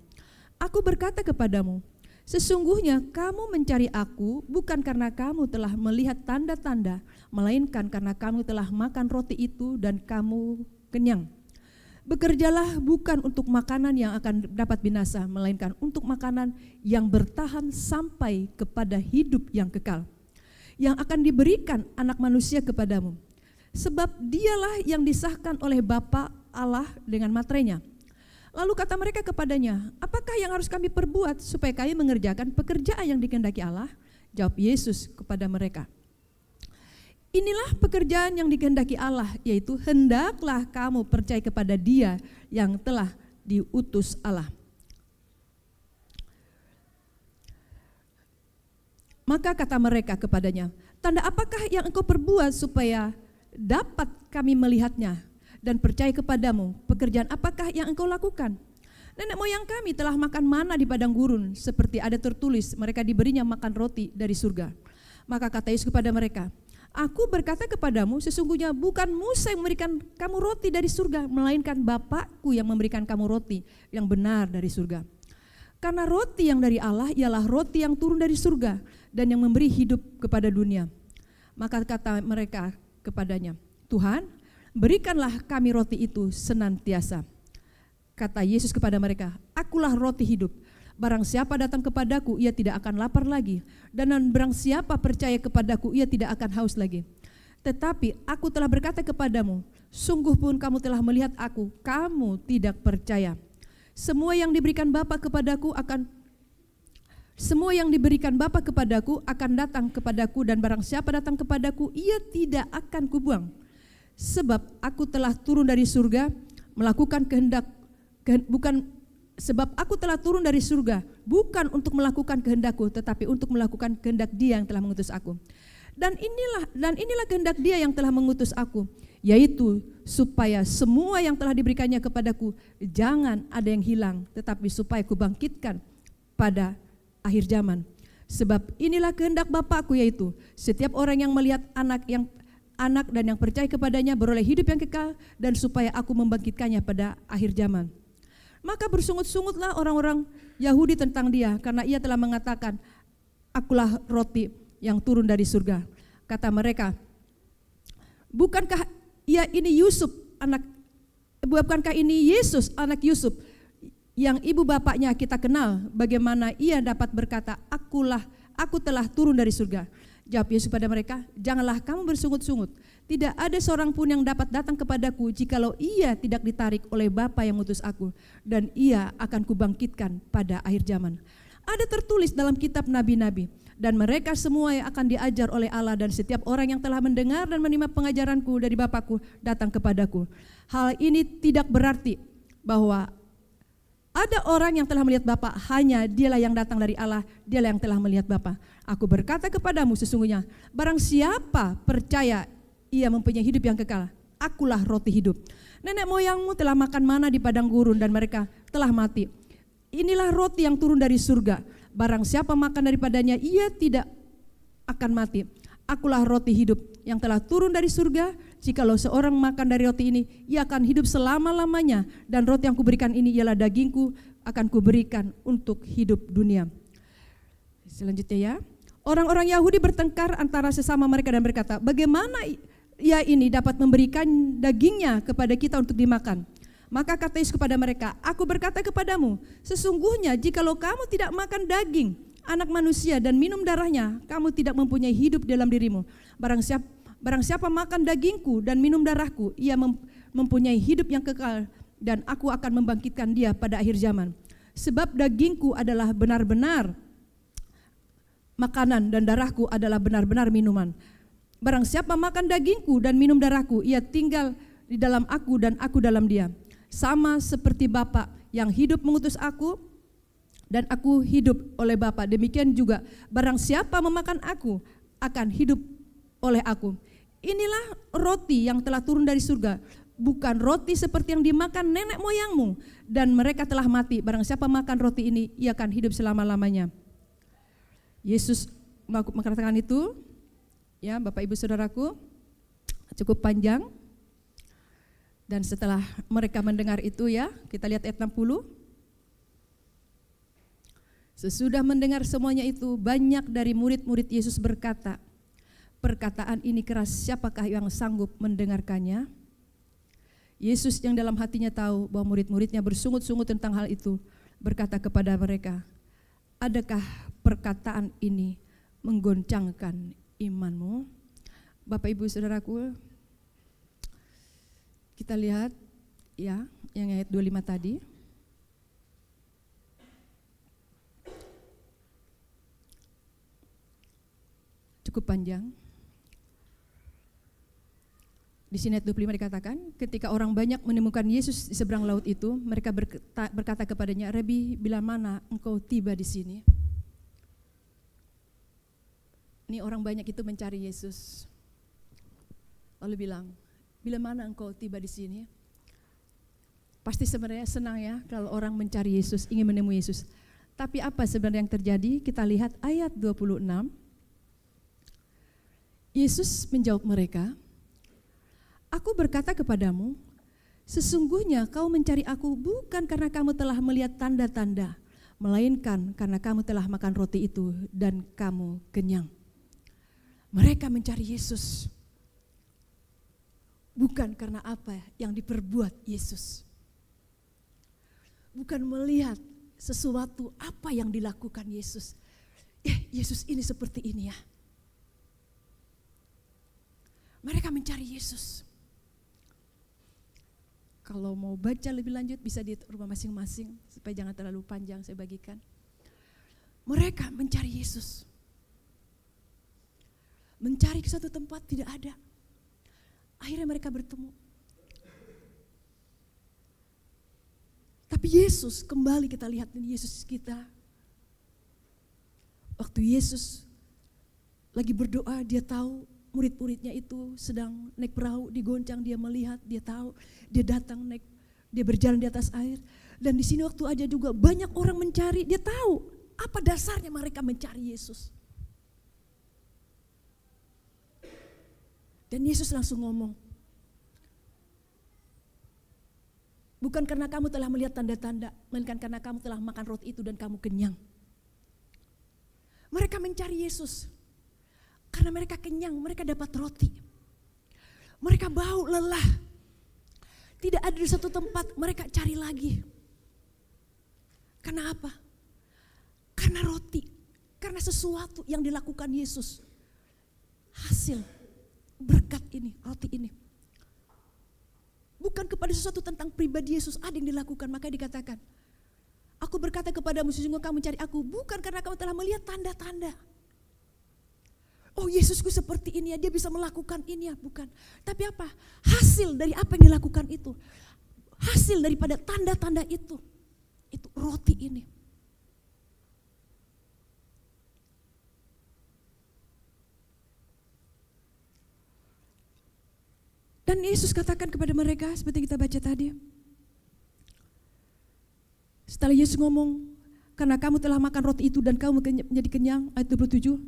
Speaker 2: "Aku berkata kepadamu, sesungguhnya kamu mencari aku bukan karena kamu telah melihat tanda-tanda, melainkan karena kamu telah makan roti itu dan kamu kenyang. Bekerjalah bukan untuk makanan yang akan dapat binasa, melainkan untuk makanan yang bertahan sampai kepada hidup yang kekal, yang akan diberikan anak manusia kepadamu. Sebab dialah yang disahkan oleh Bapa Allah dengan materainya." Lalu kata mereka kepadanya, "Apakah yang harus kami perbuat supaya kami mengerjakan pekerjaan yang dikehendaki Allah?" Jawab Yesus kepada mereka, "Inilah pekerjaan yang dikehendaki Allah, yaitu hendaklah kamu percaya kepada Dia yang telah diutus Allah." Maka kata mereka kepadanya, "Tanda apakah yang engkau perbuat supaya dapat kami melihatnya dan percaya kepadamu? Pekerjaan apakah yang engkau lakukan? Nenek moyang kami telah makan mana di padang gurun, seperti ada tertulis, mereka diberinya makan roti dari surga." Maka kata Yesus kepada mereka, "Aku berkata kepadamu, sesungguhnya bukan Musa yang memberikan kamu roti dari surga, melainkan Bapakku yang memberikan kamu roti yang benar dari surga. Karena roti yang dari Allah ialah roti yang turun dari surga dan yang memberi hidup kepada dunia." Maka kata mereka kepadanya, "Tuhan, berikanlah kami roti itu senantiasa." Kata Yesus kepada mereka, "Akulah roti hidup. Barang siapa datang kepadaku, ia tidak akan lapar lagi. Dan barang siapa percaya kepadaku, ia tidak akan haus lagi. Tetapi aku telah berkata kepadamu, sungguh pun kamu telah melihat aku, kamu tidak percaya. Semua yang diberikan Bapa kepadaku akan datang kepadaku, dan barang siapa datang kepadaku, ia tidak akan kubuang. Sebab aku telah turun dari surga melakukan Sebab aku telah turun dari surga, bukan untuk melakukan kehendakku, tetapi untuk melakukan kehendak Dia yang telah mengutus aku. Dan inilah kehendak Dia yang telah mengutus aku, yaitu supaya semua yang telah diberikannya kepadaku jangan ada yang hilang, tetapi supaya kubangkitkan pada akhir zaman. Sebab inilah kehendak Bapakku, yaitu setiap orang yang melihat anak dan yang percaya kepadanya beroleh hidup yang kekal, dan supaya aku membangkitkannya pada akhir zaman. Maka bersungut-sungutlah orang-orang Yahudi tentang Dia, karena Ia telah mengatakan, akulah roti yang turun dari surga. Kata mereka, bukankah ini Yesus anak Yusuf, yang ibu bapaknya kita kenal? Bagaimana Ia dapat berkata, aku telah turun dari surga? Jawab Yesus pada mereka, janganlah kamu bersungut-sungut. Tidak ada seorang pun yang dapat datang kepadaku jikalau ia tidak ditarik oleh Bapa yang mengutus aku, dan ia akan kubangkitkan pada akhir zaman. Ada tertulis dalam kitab nabi-nabi, dan mereka semua yang akan diajar oleh Allah, dan setiap orang yang telah mendengar dan menerima pengajaranku dari Bapakku datang kepadaku. Hal ini tidak berarti bahwa ada orang yang telah melihat Bapa, hanya Dialah yang datang dari Allah, Dialah yang telah melihat Bapa. Aku berkata kepadamu, sesungguhnya barang siapa percaya ia mempunyai hidup yang kekal, akulah roti hidup. Nenek moyangmu telah makan mana di padang gurun dan mereka telah mati. Inilah roti yang turun dari surga. Barang siapa makan daripadanya ia tidak akan mati. Akulah roti hidup yang telah turun dari surga. Jikalau seorang makan dari roti ini, ia akan hidup selama-lamanya. Dan roti yang kuberikan ini ialah dagingku, akan kuberikan untuk hidup dunia. Selanjutnya ya, orang-orang Yahudi bertengkar antara sesama mereka dan berkata, bagaimana ia ini dapat memberikan dagingnya kepada kita untuk dimakan? Maka kata Yesus kepada mereka, aku berkata kepadamu, sesungguhnya jikalau kamu tidak makan daging anak manusia dan minum darahnya, kamu tidak mempunyai hidup dalam dirimu. Barang siapa makan dagingku dan minum darahku, ia mempunyai hidup yang kekal, dan aku akan membangkitkan dia pada akhir zaman. Sebab dagingku adalah benar-benar makanan dan darahku adalah benar-benar minuman. Barang siapa makan dagingku dan minum darahku, ia tinggal di dalam aku dan aku dalam dia. Sama seperti Bapa yang hidup mengutus aku dan aku hidup oleh Bapa, demikian juga barang siapa memakan aku akan hidup oleh aku. Inilah roti yang telah turun dari surga, bukan roti seperti yang dimakan nenek moyangmu dan mereka telah mati. Barang siapa makan roti ini, ia akan hidup selama-lamanya. Yesus mengatakan itu, ya Bapak Ibu Saudaraku, cukup panjang. Dan setelah mereka mendengar itu ya, kita lihat ayat 60. Sesudah mendengar semuanya itu, banyak dari murid-murid Yesus berkata, perkataan ini keras, siapakah yang sanggup mendengarkannya? Yesus yang dalam hatinya tahu bahwa murid-muridnya bersungut-sungut tentang hal itu, berkata kepada mereka, adakah perkataan ini menggoncangkan imanmu? Bapak Ibu Saudaraku, kita lihat ya yang ayat 25 tadi. Cukup panjang. Di sini ayat 25 dikatakan, ketika orang banyak menemukan Yesus di seberang laut itu, mereka berkata kepadanya, Rabi, bila mana engkau tiba di sini? Ini orang banyak itu mencari Yesus. Lalu bilang, bila mana engkau tiba di sini? Pasti sebenarnya senang ya kalau orang mencari Yesus, ingin menemui Yesus. Tapi apa sebenarnya yang terjadi? Kita lihat ayat 26. Yesus menjawab mereka, aku berkata kepadamu, sesungguhnya kau mencari aku bukan karena kamu telah melihat tanda-tanda, melainkan karena kamu telah makan roti itu dan kamu kenyang. Mereka mencari Yesus bukan karena apa yang diperbuat Yesus. Bukan melihat sesuatu apa yang dilakukan Yesus. Yesus ini seperti ini ya. Mereka mencari Yesus. Kalau mau baca lebih lanjut bisa di rumah masing-masing supaya jangan terlalu panjang saya bagikan. Mereka mencari Yesus. Mencari ke suatu tempat tidak ada. Akhirnya mereka bertemu. Tapi Yesus, kembali kita lihat ini Yesus kita. Waktu Yesus lagi berdoa, dia tahu murid-muridnya itu sedang naik perahu, digoncang, dia melihat, dia tahu, dia datang naik, dia berjalan di atas air. Dan di sini waktu aja juga banyak orang mencari, dia tahu apa dasarnya mereka mencari Yesus. Dan Yesus langsung ngomong, bukan karena kamu telah melihat tanda-tanda, melainkan karena kamu telah makan roti itu dan kamu kenyang. Mereka mencari Yesus karena mereka kenyang, mereka dapat roti. Mereka bau, lelah. Tidak ada di satu tempat, mereka cari lagi. Karena apa? Karena roti, karena sesuatu yang dilakukan Yesus. Hasil berkat ini, roti ini. Bukan kepada sesuatu tentang pribadi Yesus, ada yang dilakukan. Makanya dikatakan, aku berkata kepadamu, sesungguhnya kamu mencari aku, bukan karena kamu telah melihat tanda-tanda. Oh Yesusku seperti ini ya, dia bisa melakukan ini ya, bukan. Tapi apa? Hasil dari apa yang dilakukan itu. Hasil daripada tanda-tanda itu roti ini. Dan Yesus katakan kepada mereka seperti kita baca tadi. Setelah Yesus ngomong, karena kamu telah makan roti itu dan kamu menjadi kenyang, ayat 27.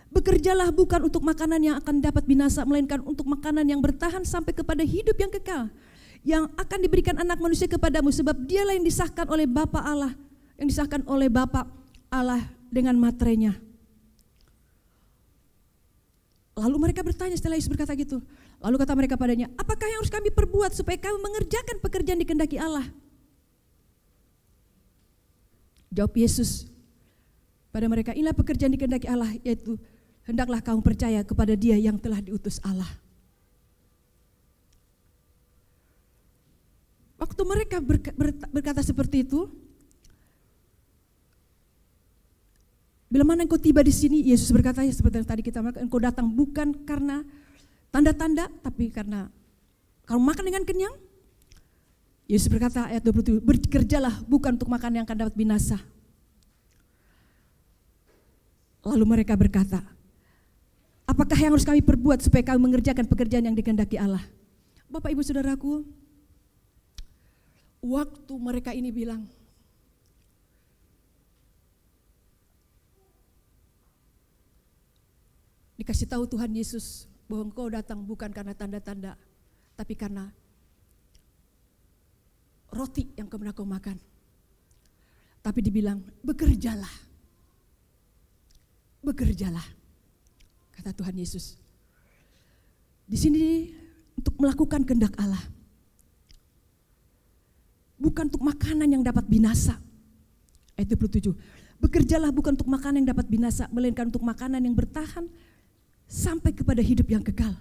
Speaker 2: Bekerjalah bukan untuk makanan yang akan dapat binasa, melainkan untuk makanan yang bertahan sampai kepada hidup yang kekal, yang akan diberikan anak manusia kepadamu, sebab dialah yang disahkan oleh Bapa Allah, yang disahkan oleh Bapa Allah dengan materainya. Lalu mereka bertanya setelah Yesus berkata gitu. Lalu kata mereka padanya, apakah yang harus kami perbuat supaya kami mengerjakan pekerjaan dikehendaki Allah? Jawab Yesus pada mereka, inilah pekerjaan dikehendaki Allah, yaitu hendaklah kamu percaya kepada Dia yang telah diutus Allah. Waktu mereka berkata seperti itu, bila mana engkau tiba di sini, Yesus berkata ya seperti yang tadi kita makan, engkau datang bukan karena tanda-tanda, tapi karena kamu makan dengan kenyang. Yesus berkata ayat 27, bekerjalah bukan untuk makan yang akan dapat binasa. Lalu mereka berkata, apakah yang harus kami perbuat supaya kami mengerjakan pekerjaan yang dikehendaki Allah? Bapak Ibu Saudaraku, waktu mereka ini bilang, dikasih tahu Tuhan Yesus bahwa engkau datang bukan karena tanda-tanda, tapi karena roti yang pernah kau makan. Tapi dibilang, bekerjalah. Bekerjalah, kata Tuhan Yesus. Di sini untuk melakukan kehendak Allah. Bukan untuk makanan yang dapat binasa. Ayat 27. Bekerjalah bukan untuk makanan yang dapat binasa, melainkan untuk makanan yang bertahan sampai kepada hidup yang kekal.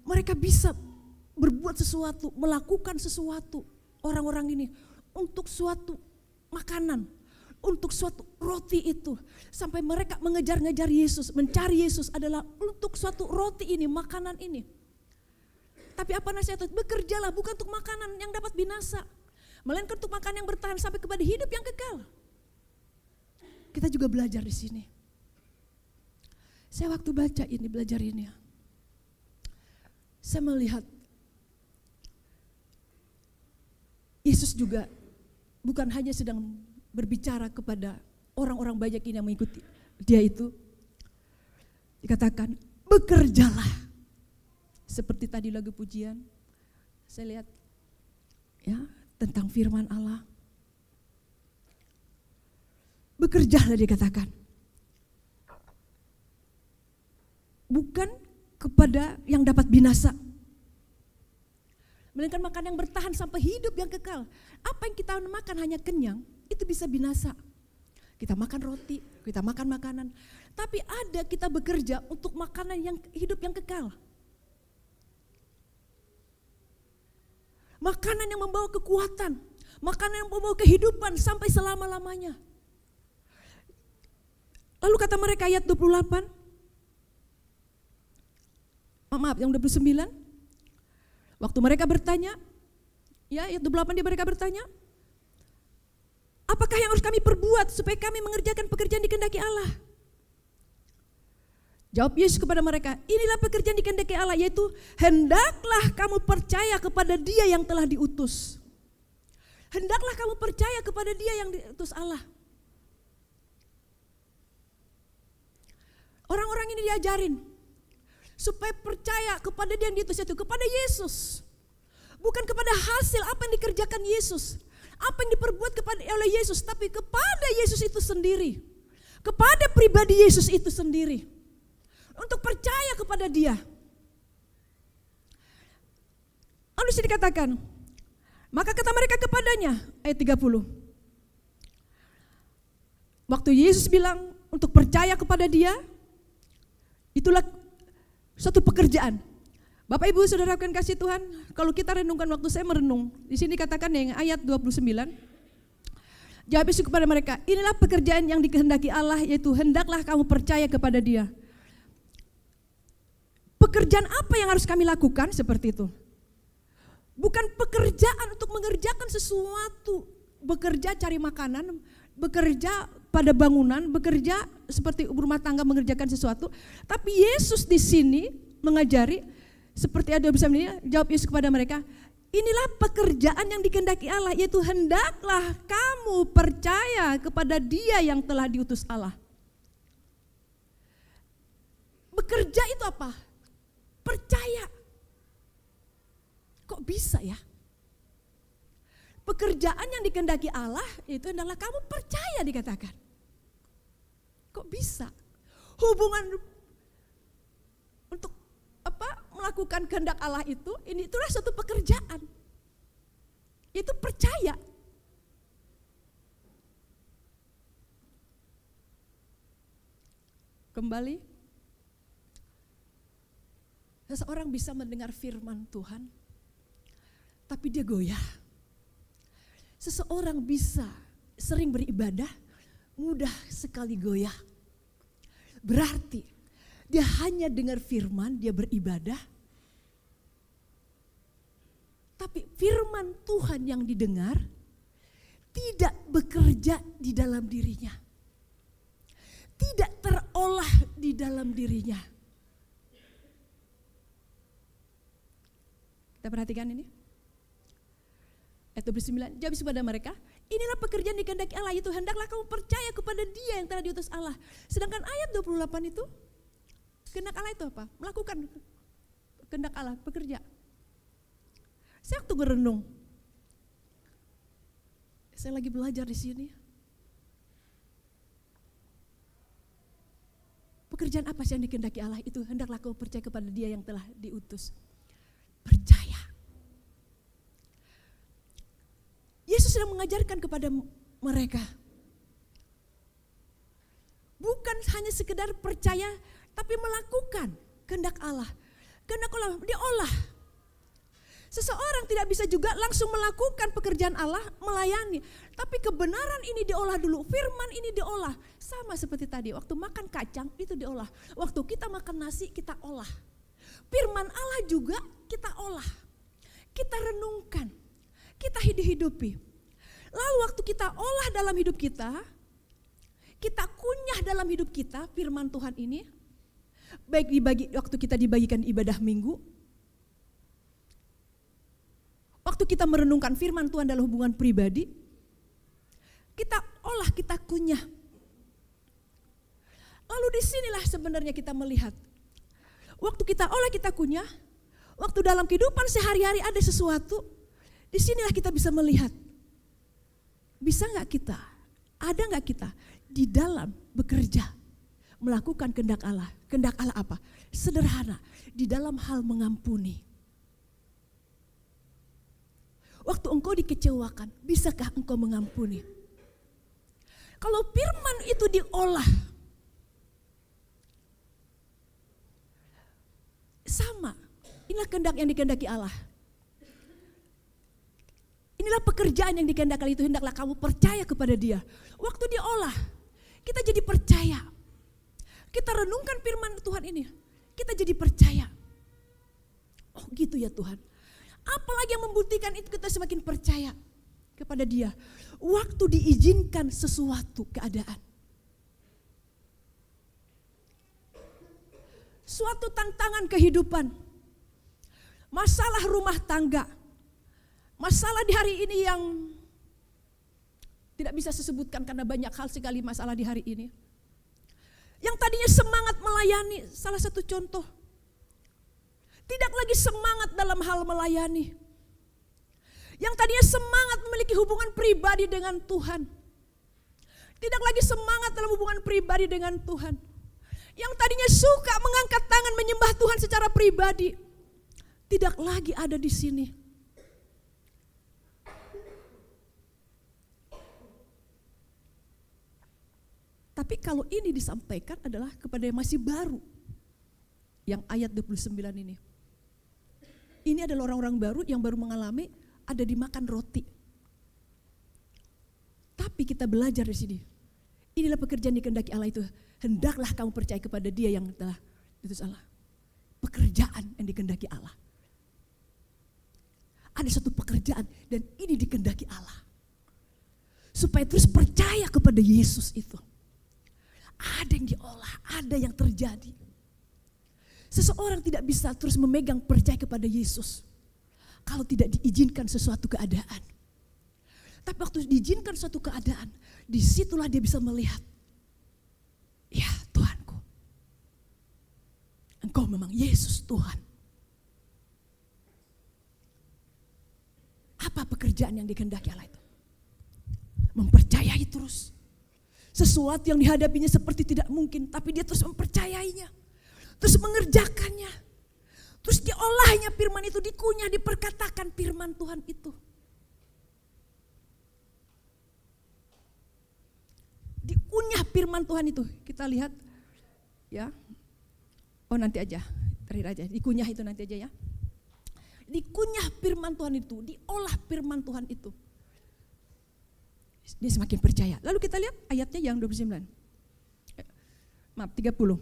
Speaker 2: Mereka bisa berbuat sesuatu, melakukan sesuatu, orang-orang ini, untuk suatu makanan, untuk suatu roti itu. Sampai mereka mengejar-ngejar Yesus, mencari Yesus adalah untuk suatu roti ini, makanan ini. Tapi apa nasihat? Bekerjalah bukan untuk makanan yang dapat binasa, melainkan untuk makanan yang bertahan sampai kepada hidup yang kekal. Kita juga belajar di sini. Saya waktu baca ini, belajar ini, saya melihat Yesus juga bukan hanya sedang berbicara kepada orang-orang banyak ini yang mengikuti dia itu. Dikatakan, bekerjalah. Seperti tadi lagu pujian, saya lihat ya tentang firman Allah. Bekerjalah dikatakan. Bukan kepada yang dapat binasa, melainkan makan yang bertahan sampai hidup yang kekal. Apa yang kita makan hanya kenyang, itu bisa binasa. Kita makan roti, kita makan makanan. Tapi ada kita bekerja untuk makanan yang hidup yang kekal. Makanan yang membawa kekuatan, makanan yang membawa kehidupan sampai selama-lamanya. Lalu kata mereka ayat 28, maaf yang 29, waktu mereka bertanya, ya ayat 28 mereka bertanya, apakah yang harus kami perbuat supaya kami mengerjakan pekerjaan dikehendaki Allah? Jawab Yesus kepada mereka, inilah pekerjaan dikehendaki Allah, yaitu hendaklah kamu percaya kepada Dia yang telah diutus. Hendaklah kamu percaya kepada Dia yang diutus Allah. Orang-orang ini diajarin supaya percaya kepada Dia yang diutus itu, kepada Yesus. Bukan kepada hasil apa yang dikerjakan Yesus, apa yang diperbuat oleh Yesus, tapi kepada Yesus itu sendiri. Kepada pribadi Yesus itu sendiri. Untuk percaya kepada Dia. Lalu dikatakan, maka kata mereka kepadanya, ayat 30. Waktu Yesus bilang untuk percaya kepada Dia, itulah suatu pekerjaan. Bapak Ibu Saudara akan kasih Tuhan, kalau kita renungkan waktu saya merenung, di sini katakan yang ayat 29. Jawab Yesus kepada mereka, inilah pekerjaan yang dikehendaki Allah, yaitu hendaklah kamu percaya kepada Dia. Pekerjaan apa yang harus kami lakukan seperti itu? Bukan pekerjaan untuk mengerjakan sesuatu, bekerja cari makanan, bekerja pada bangunan, bekerja seperti rumah tangga mengerjakan sesuatu. Tapi Yesus di sini mengajari, seperti ada bersama ini, jawab Yesus kepada mereka, inilah pekerjaan yang dikehendaki Allah, yaitu hendaklah kamu percaya kepada Dia yang telah diutus Allah. Bekerja itu apa? Percaya. Kok bisa ya? Pekerjaan yang dikehendaki Allah itu hendaklah kamu percaya dikatakan. Kok bisa? Hubungan untuk melakukan kehendak Allah itulah suatu pekerjaan. Itu percaya. Kembali, seseorang bisa mendengar firman Tuhan, tapi dia goyah. Seseorang bisa sering beribadah, mudah sekali goyah. Berarti dia hanya dengar firman, dia beribadah, tapi firman Tuhan yang didengar tidak bekerja di dalam dirinya. Tidak terolah di dalam dirinya. Kita perhatikan ini. Ayat 29, jawab kepada mereka, inilah pekerjaan dikehendaki Allah, itu hendaklah kamu percaya kepada Dia yang telah diutus Allah. Sedangkan ayat 28 itu, kehendak Allah itu apa? Melakukan kehendak Allah, bekerja. Saya waktu merenung, saya lagi belajar di sini. Pekerjaan apa sih yang dikehendaki Allah? Itu hendaklah kau percaya kepada Dia yang telah diutus. Percaya. Yesus sedang mengajarkan kepada mereka. Bukan hanya sekedar percaya, tapi melakukan kehendak Allah. Kehendak Allah diolah. Seseorang tidak bisa juga langsung melakukan pekerjaan Allah, melayani. Tapi kebenaran ini diolah dulu, firman ini diolah. Sama seperti tadi, waktu makan kacang itu diolah. Waktu kita makan nasi kita olah. Firman Allah juga kita olah. Kita renungkan, kita hidupi. Lalu waktu kita olah dalam hidup kita kunyah dalam hidup kita firman Tuhan ini. Baik waktu kita dibagikan ibadah minggu, waktu kita merenungkan firman Tuhan dalam hubungan pribadi, kita olah, kita kunyah. Lalu disinilah sebenarnya kita melihat, waktu kita olah, kita kunyah, waktu dalam kehidupan sehari-hari ada sesuatu, disinilah kita bisa melihat, bisa gak kita, ada gak kita di dalam bekerja, melakukan kehendak Allah. Kehendak Allah apa? Sederhana, di dalam hal mengampuni. Waktu engkau dikecewakan, bisakah engkau mengampuni? Kalau firman itu diolah, sama, inilah kehendak yang dikehendaki Allah. Inilah pekerjaan yang dikehendaki Allah, itu hendaklah kamu percaya kepada Dia. Waktu diolah, kita jadi percaya. Kita renungkan firman Tuhan ini, kita jadi percaya. Oh gitu ya Tuhan. Apalagi yang membuktikan itu kita semakin percaya. kepada dia waktu diizinkan sesuatu keadaan. Suatu tantangan kehidupan, masalah rumah tangga, masalah di hari ini yang tidak bisa saya sebutkan karena banyak hal sekali masalah di hari ini. Yang tadinya semangat melayani, salah satu contoh, tidak lagi semangat dalam hal melayani. Yang tadinya semangat memiliki hubungan pribadi dengan Tuhan, tidak lagi semangat dalam hubungan pribadi dengan Tuhan. Yang tadinya suka mengangkat tangan menyembah Tuhan secara pribadi, tidak lagi ada di sini. Tapi kalau ini disampaikan adalah kepada yang masih baru, yang ayat 29 ini. Ini adalah orang-orang baru yang baru mengalami ada dimakan roti. Tapi kita belajar di sini. Inilah pekerjaan dikehendaki Allah itu. Hendaklah kamu percaya kepada Dia yang telah diutus Allah. Pekerjaan yang dikehendaki Allah. Ada satu pekerjaan dan ini dikehendaki Allah. Supaya terus percaya kepada Yesus itu. Ada yang diolah, ada yang terjadi. Seseorang tidak bisa terus memegang percaya kepada Yesus kalau tidak diizinkan sesuatu keadaan. Tapi waktu diizinkan suatu keadaan, disitulah dia bisa melihat, ya Tuhanku, Engkau memang Yesus Tuhan. Apa pekerjaan yang dikehendaki Allah itu? Mempercayai terus. Sesuatu yang dihadapinya seperti tidak mungkin, tapi dia terus mempercayainya. Terus mengerjakannya. Terus diolahnya firman itu, dikunyah, diperkatakan firman Tuhan itu. Dikunyah firman Tuhan itu. Kita lihat ya. Oh nanti aja, terakhir aja. Dikunyah itu nanti aja ya. Dikunyah firman Tuhan itu, diolah firman Tuhan itu. Dia semakin percaya. Lalu kita lihat ayatnya yang 29. Maaf, 30.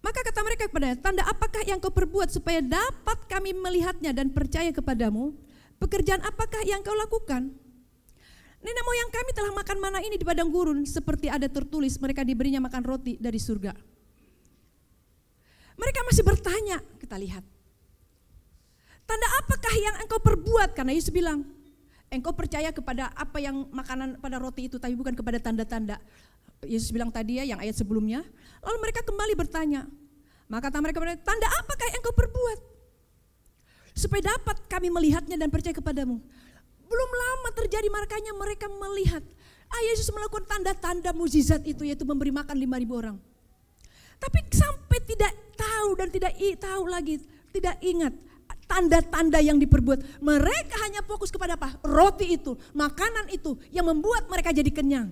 Speaker 2: Maka kata mereka kepadanya, tanda apakah yang kau perbuat supaya dapat kami melihatnya dan percaya kepadamu? Pekerjaan apakah yang kau lakukan? Nenek moyang kami telah makan mana ini di padang gurun, seperti ada tertulis mereka diberinya makan roti dari surga. Mereka masih bertanya, kita lihat. Tanda apakah yang engkau perbuat? Karena Yesus bilang, engkau percaya kepada apa yang makanan pada roti itu, tapi bukan kepada tanda-tanda. Yesus bilang tadi ya, yang ayat sebelumnya. Lalu mereka kembali bertanya. Maka kata mereka, tanda apakah yang engkau perbuat? Supaya dapat kami melihatnya dan percaya kepadamu. Belum lama terjadi, makanya mereka melihat. Yesus melakukan tanda-tanda mukjizat itu, yaitu memberi makan 5.000 orang. Tapi sampai tidak tahu dan tidak tahu lagi, tidak ingat tanda-tanda yang diperbuat. Mereka hanya fokus kepada apa? Roti itu, makanan itu yang membuat mereka jadi kenyang.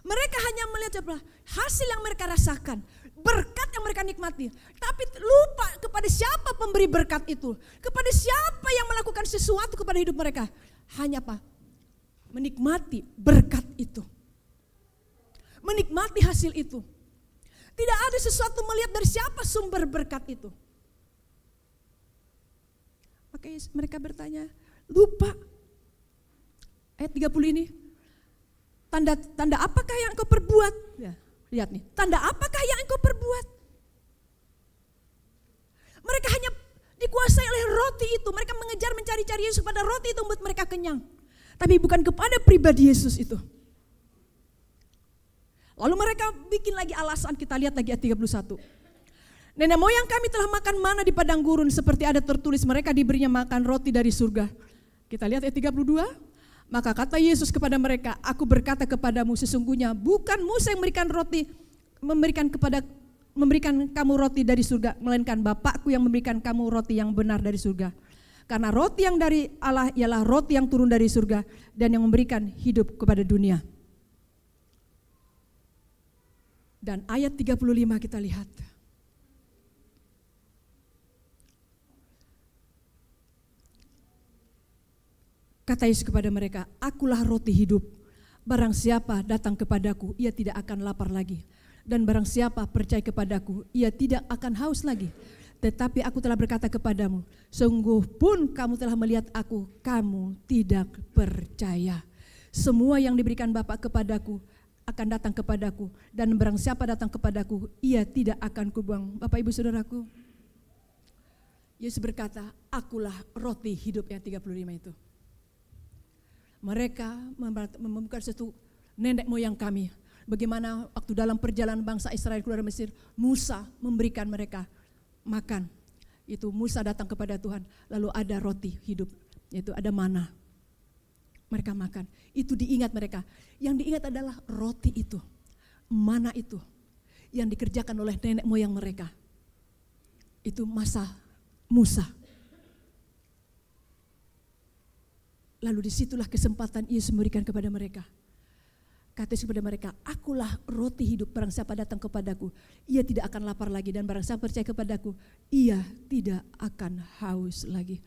Speaker 2: Mereka hanya melihat apa? Hasil yang mereka rasakan, berkat yang mereka nikmati. Tapi lupa kepada siapa pemberi berkat itu, kepada siapa yang melakukan sesuatu kepada hidup mereka. Hanya apa? Menikmati berkat itu. Menikmati hasil itu. Tidak ada sesuatu melihat dari siapa sumber berkat itu. Makanya mereka bertanya, lupa. Ayat 30 ini. Tanda apakah yang engkau perbuat? Ya, lihat nih, tanda apakah yang engkau perbuat? Mereka hanya dikuasai oleh roti itu. Mereka mengejar mencari-cari Yesus pada roti itu membuat mereka kenyang. Tapi bukan kepada pribadi Yesus itu. Lalu mereka bikin lagi alasan, kita lihat lagi ayat 31. Nenek moyang kami telah makan mana di padang gurun, seperti ada tertulis mereka diberinya makan roti dari surga. Kita lihat ayat 32. Maka kata Yesus kepada mereka, aku berkata kepadamu sesungguhnya bukan Musa yang memberikan kamu roti dari surga, melainkan Bapakku yang memberikan kamu roti yang benar dari surga. Karena roti yang dari Allah ialah roti yang turun dari surga dan yang memberikan hidup kepada dunia. Dan ayat 35 kita lihat. Kata Yesus kepada mereka, akulah roti hidup. Barang siapa datang kepadaku, ia tidak akan lapar lagi. Dan barang siapa percaya kepadaku, ia tidak akan haus lagi. Tetapi aku telah berkata kepadamu, sungguh pun kamu telah melihat aku, kamu tidak percaya. Semua yang diberikan Bapa kepadaku akan datang kepadaku, dan barang siapa datang kepadaku, ia tidak akan kubuang. Bapak Ibu Saudaraku, Yesus berkata, akulah roti hidup yang 35 itu. Mereka membuka satu nenek moyang kami. Bagaimana waktu dalam perjalanan bangsa Israel keluar Mesir, Musa memberikan mereka makan. Itu Musa datang kepada Tuhan, lalu ada roti hidup, yaitu ada mana. Mereka makan, itu diingat mereka. Yang diingat adalah roti itu, mana itu, yang dikerjakan oleh nenek moyang mereka. Itu masa Musa. Lalu disitulah kesempatan Yesus memberikan kepada mereka. Kata Yesus kepada mereka, akulah roti hidup, barang siapa datang kepadaku, ia tidak akan lapar lagi, dan barang siapa percaya kepadaku, ia tidak akan haus lagi.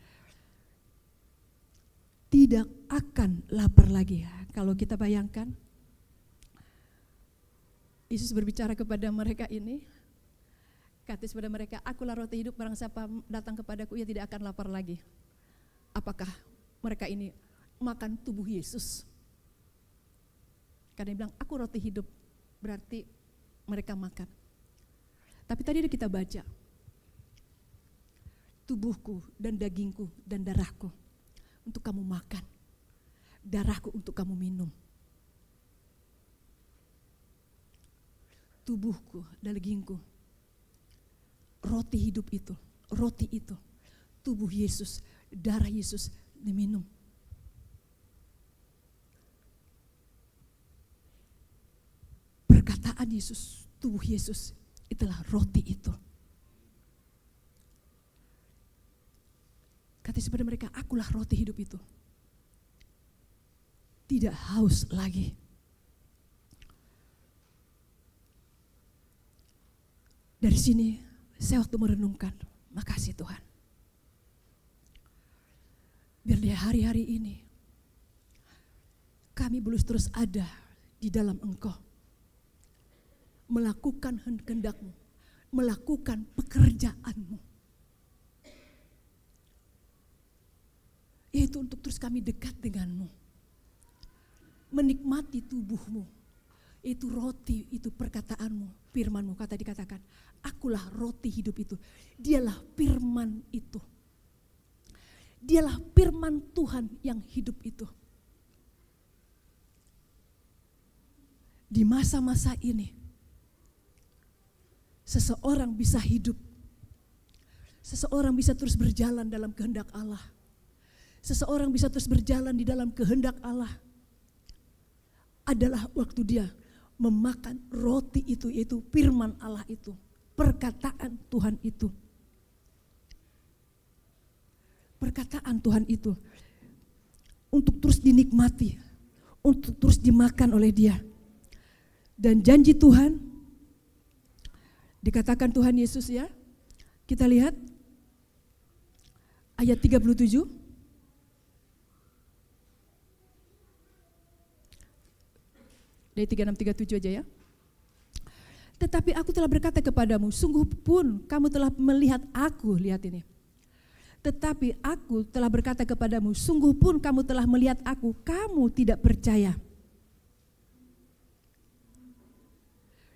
Speaker 2: Tidak akan lapar lagi. Kalau kita bayangkan, Yesus berbicara kepada mereka ini, kata Yesus kepada mereka, akulah roti hidup, barang siapa datang kepadaku, ia tidak akan lapar lagi. Apakah mereka ini makan tubuh Yesus? Karena dia bilang, aku roti hidup, berarti mereka makan. Tapi tadi ada kita baca, tubuhku dan dagingku dan darahku untuk kamu makan, darahku untuk kamu minum. Tubuhku, dagingku, roti hidup itu, roti itu, tubuh Yesus, darah Yesus diminum. Perkataan Yesus, tubuh Yesus, itulah roti itu. Kata kepada mereka, akulah roti hidup itu. Tidak haus lagi. Dari sini saya waktu merenungkan, makasih Tuhan. Biar di hari-hari ini kami boleh terus ada di dalam Engkau. Melakukan kehendak-Mu, melakukan pekerjaan-Mu. Yaitu untuk terus kami dekat dengan-Mu. Menikmati tubuh-Mu. Itu roti, itu perkataan-Mu, firman-Mu, kata dikatakan, akulah roti hidup itu. Dialah firman itu. Dialah firman Tuhan yang hidup itu. Di masa-masa ini, seseorang bisa hidup. Seseorang bisa terus berjalan dalam kehendak Allah. Seseorang bisa terus berjalan di dalam kehendak Allah. Adalah waktu dia memakan roti itu, yaitu firman Allah itu. Perkataan Tuhan itu. Perkataan Tuhan itu. Untuk terus dinikmati. Untuk terus dimakan oleh dia. Dan janji Tuhan, dikatakan Tuhan Yesus ya. Kita lihat ayat 37. Dari 36-37 aja ya. Tetapi aku telah berkata kepadamu, sungguh pun kamu telah melihat aku, lihat ini. Tetapi aku telah berkata kepadamu, sungguh pun kamu telah melihat aku, kamu tidak percaya.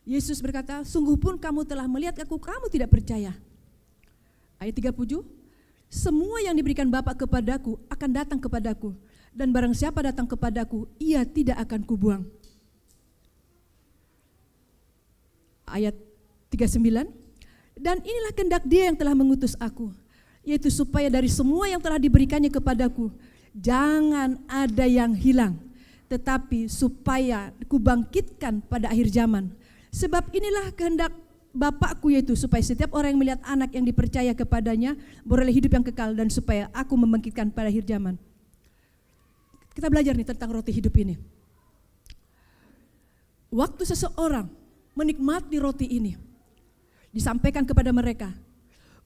Speaker 2: Yesus berkata, sungguh pun kamu telah melihat aku, kamu tidak percaya. Ayat 37, semua yang diberikan Bapa kepadaku akan datang kepadaku, dan barang siapa datang kepadaku, ia tidak akan kubuang. Ayat 39, dan inilah kehendak Dia yang telah mengutus aku, yaitu supaya dari semua yang telah diberikannya kepadaku, jangan ada yang hilang, tetapi supaya kubangkitkan pada akhir zaman. Sebab inilah kehendak Bapakku, yaitu supaya setiap orang yang melihat anak yang dipercaya kepadanya beroleh hidup yang kekal, dan supaya aku membangkitkan pada akhir zaman. Kita belajar nih tentang roti hidup ini. Waktu seseorang menikmati roti ini, disampaikan kepada mereka,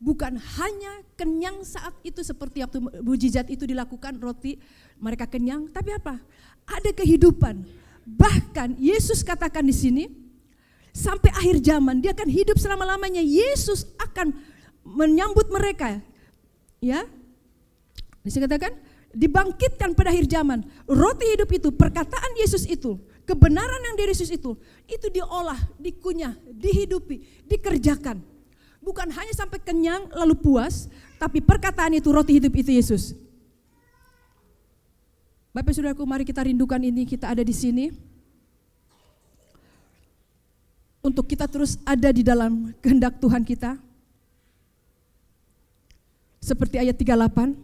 Speaker 2: bukan hanya kenyang saat itu seperti waktu mujizat itu dilakukan, roti mereka kenyang, tapi apa? Ada kehidupan. Bahkan Yesus katakan di sini, sampai akhir zaman dia akan hidup selama-lamanya. Yesus akan menyambut mereka. Ya, bisa katakan dibangkitkan pada akhir zaman. Roti hidup itu, perkataan Yesus itu, kebenaran yang dari Yesus itu diolah, dikunyah, dihidupi, dikerjakan. Bukan hanya sampai kenyang lalu puas, tapi perkataan itu, roti hidup itu Yesus. Bapak Saudaraku, mari kita rindukan ini, kita ada di sini untuk kita terus ada di dalam kehendak Tuhan kita. Seperti ayat 38.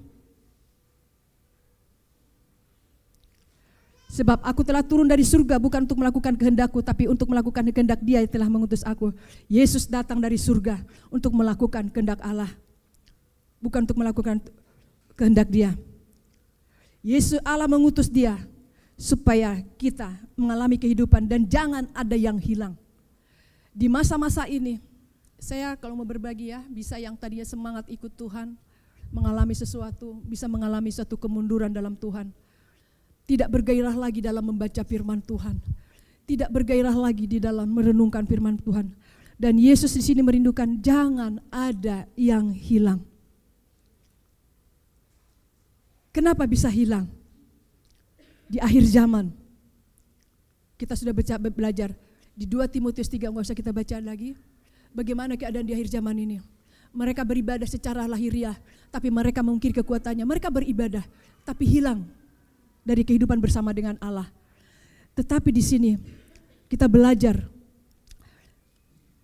Speaker 2: Sebab aku telah turun dari surga bukan untuk melakukan kehendakku, tapi untuk melakukan kehendak Dia yang telah mengutus aku. Yesus datang dari surga untuk melakukan kehendak Allah, bukan untuk melakukan kehendak Dia. Yesus Allah mengutus Dia supaya kita mengalami kehidupan dan jangan ada yang hilang. Di masa-masa ini, saya kalau mau berbagi ya, bisa yang tadinya semangat ikut Tuhan, mengalami sesuatu, bisa mengalami suatu kemunduran dalam Tuhan. Tidak bergairah lagi dalam membaca firman Tuhan. Tidak bergairah lagi di dalam merenungkan firman Tuhan. Dan Yesus di sini merindukan jangan ada yang hilang. Kenapa bisa hilang? Di akhir zaman. Kita sudah belajar di 2 Timotius 3, enggak usah kita baca lagi. Bagaimana keadaan di akhir zaman ini? Mereka beribadah secara lahiriah, tapi mereka mengungkiri kekuatannya. Mereka beribadah, tapi hilang dari kehidupan bersama dengan Allah. Tetapi di sini kita belajar,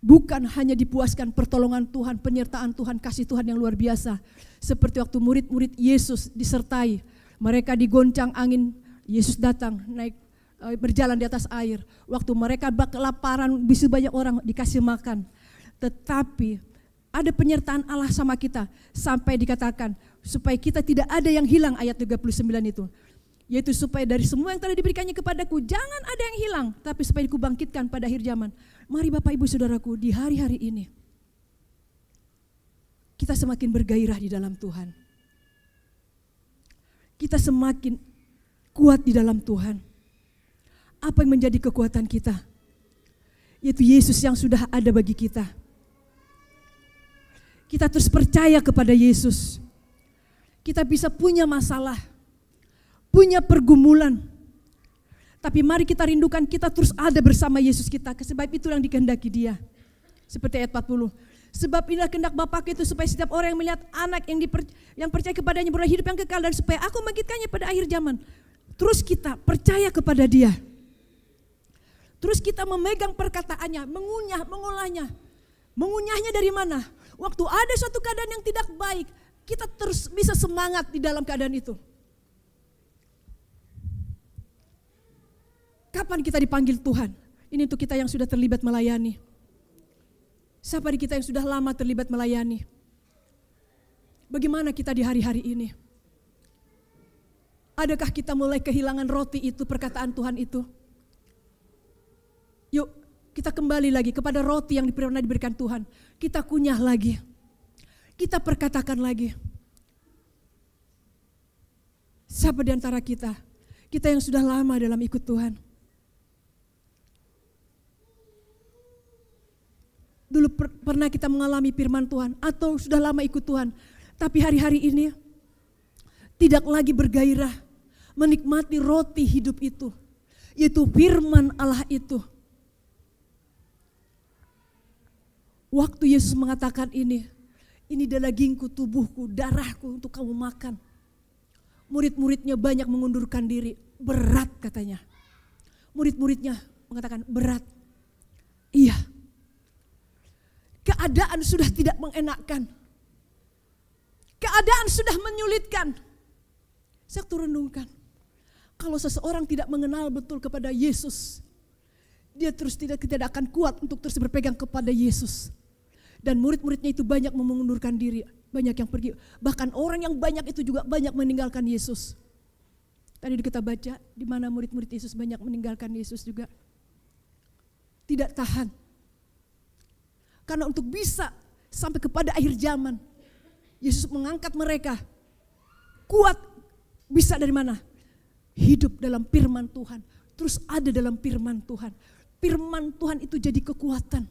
Speaker 2: bukan hanya dipuaskan pertolongan Tuhan, penyertaan Tuhan, kasih Tuhan yang luar biasa. Seperti waktu murid-murid Yesus disertai, mereka digoncang angin, Yesus datang naik berjalan di atas air. Waktu mereka kelaparan, bisa banyak orang dikasih makan. Tetapi ada penyertaan Allah sama kita sampai dikatakan supaya kita tidak ada yang hilang, ayat 39 itu. Yaitu supaya dari semua yang telah diberikannya kepadaku jangan ada yang hilang, tapi supaya dikubangkitkan pada akhir zaman. Mari Bapak Ibu Saudaraku, di hari-hari ini kita semakin bergairah di dalam Tuhan. Kita semakin kuat di dalam Tuhan. Apa yang menjadi kekuatan kita? Yaitu Yesus yang sudah ada bagi kita. Kita terus percaya kepada Yesus. Kita bisa punya masalah, punya pergumulan. Tapi mari kita rindukan kita terus ada bersama Yesus kita. Sebab itu yang dikehendaki Dia. Seperti ayat 40. Sebab inilah kehendak Bapa itu supaya setiap orang yang melihat anak yang percaya kepadanya beroleh hidup yang kekal, dan supaya aku membangkitkannya pada akhir zaman. Terus kita percaya kepada Dia. Terus kita memegang perkataannya, mengunyah, mengolahnya. Mengunyahnya dari mana? Waktu ada suatu keadaan yang tidak baik, kita terus bisa semangat di dalam keadaan itu. Kapan kita dipanggil Tuhan? Ini untuk kita yang sudah terlibat melayani. Siapa di kita yang sudah lama terlibat melayani? Bagaimana kita di hari-hari ini? Adakah kita mulai kehilangan roti itu, perkataan Tuhan itu? Yuk kita kembali lagi kepada roti yang pernah diberikan Tuhan. Kita kunyah lagi. Kita perkatakan lagi. Siapa di antara kita yang sudah lama dalam ikut Tuhan? Dulu pernah kita mengalami firman Tuhan atau sudah lama ikut Tuhan, tapi hari-hari ini tidak lagi bergairah menikmati roti hidup itu, yaitu firman Allah itu. Waktu Yesus mengatakan ini adalah dagingku, tubuhku, darahku untuk kamu makan. Murid-muridnya banyak mengundurkan diri, berat katanya. Murid-muridnya mengatakan berat. Iya. Keadaan sudah tidak mengenakkan. Keadaan sudah menyulitkan. Saya renungkan, kalau seseorang tidak mengenal betul kepada Yesus, dia terus tidak akan kuat untuk terus berpegang kepada Yesus. Dan murid-muridnya itu banyak mengundurkan diri, banyak yang pergi. Bahkan orang yang banyak itu juga banyak meninggalkan Yesus. Tadi kita baca di mana murid-murid Yesus banyak meninggalkan Yesus juga. Tidak tahan. Karena untuk bisa sampai kepada akhir zaman, Yesus mengangkat mereka. Kuat, bisa dari mana? Hidup dalam firman Tuhan. Terus ada dalam firman Tuhan. Firman Tuhan itu jadi kekuatan.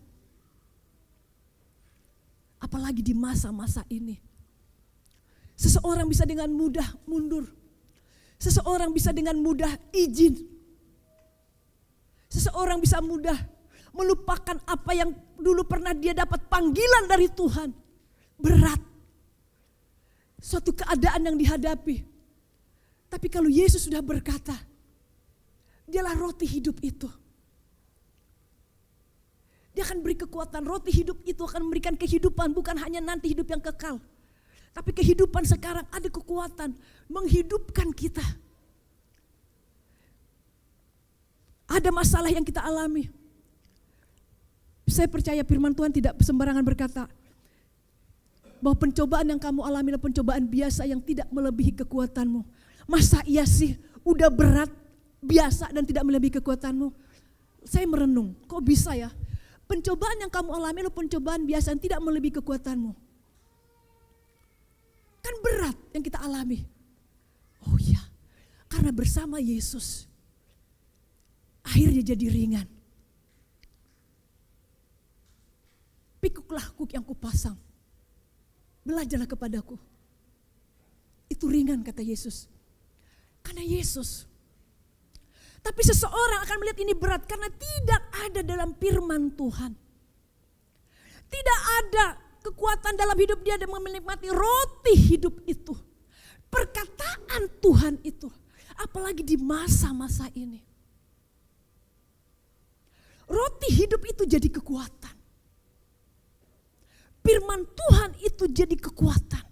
Speaker 2: Apalagi di masa-masa ini. Seseorang bisa dengan mudah mundur. Seseorang bisa dengan mudah izin. Seseorang bisa mudah melupakan apa yang dulu pernah dia dapat panggilan dari Tuhan. Berat. Suatu keadaan yang dihadapi. Tapi kalau Yesus sudah berkata, dialah roti hidup itu. Dia akan beri kekuatan. Roti hidup itu akan memberikan kehidupan. Bukan hanya nanti hidup yang kekal. Tapi kehidupan sekarang ada kekuatan. Menghidupkan kita. Ada masalah yang kita alami. Saya percaya firman Tuhan tidak sembarangan berkata. Bahwa pencobaan yang kamu alami adalah pencobaan biasa yang tidak melebihi kekuatanmu. Masa iya sih udah berat, biasa dan tidak melebihi kekuatanmu. Saya merenung, kok bisa ya? Pencobaan yang kamu alami adalah pencobaan biasa yang tidak melebihi kekuatanmu. Kan berat yang kita alami. Oh iya, karena bersama Yesus, akhirnya jadi ringan. Pikuklah kuk yang kupasang, belajarlah kepadaku. Itu ringan kata Yesus. Karena Yesus. Tapi seseorang akan melihat ini berat karena tidak ada dalam firman Tuhan. Tidak ada kekuatan dalam hidup dia dan menikmati roti hidup itu. Perkataan Tuhan itu. Apalagi di masa-masa ini. Roti hidup itu jadi kekuatan. Firman Tuhan itu jadi kekuatan.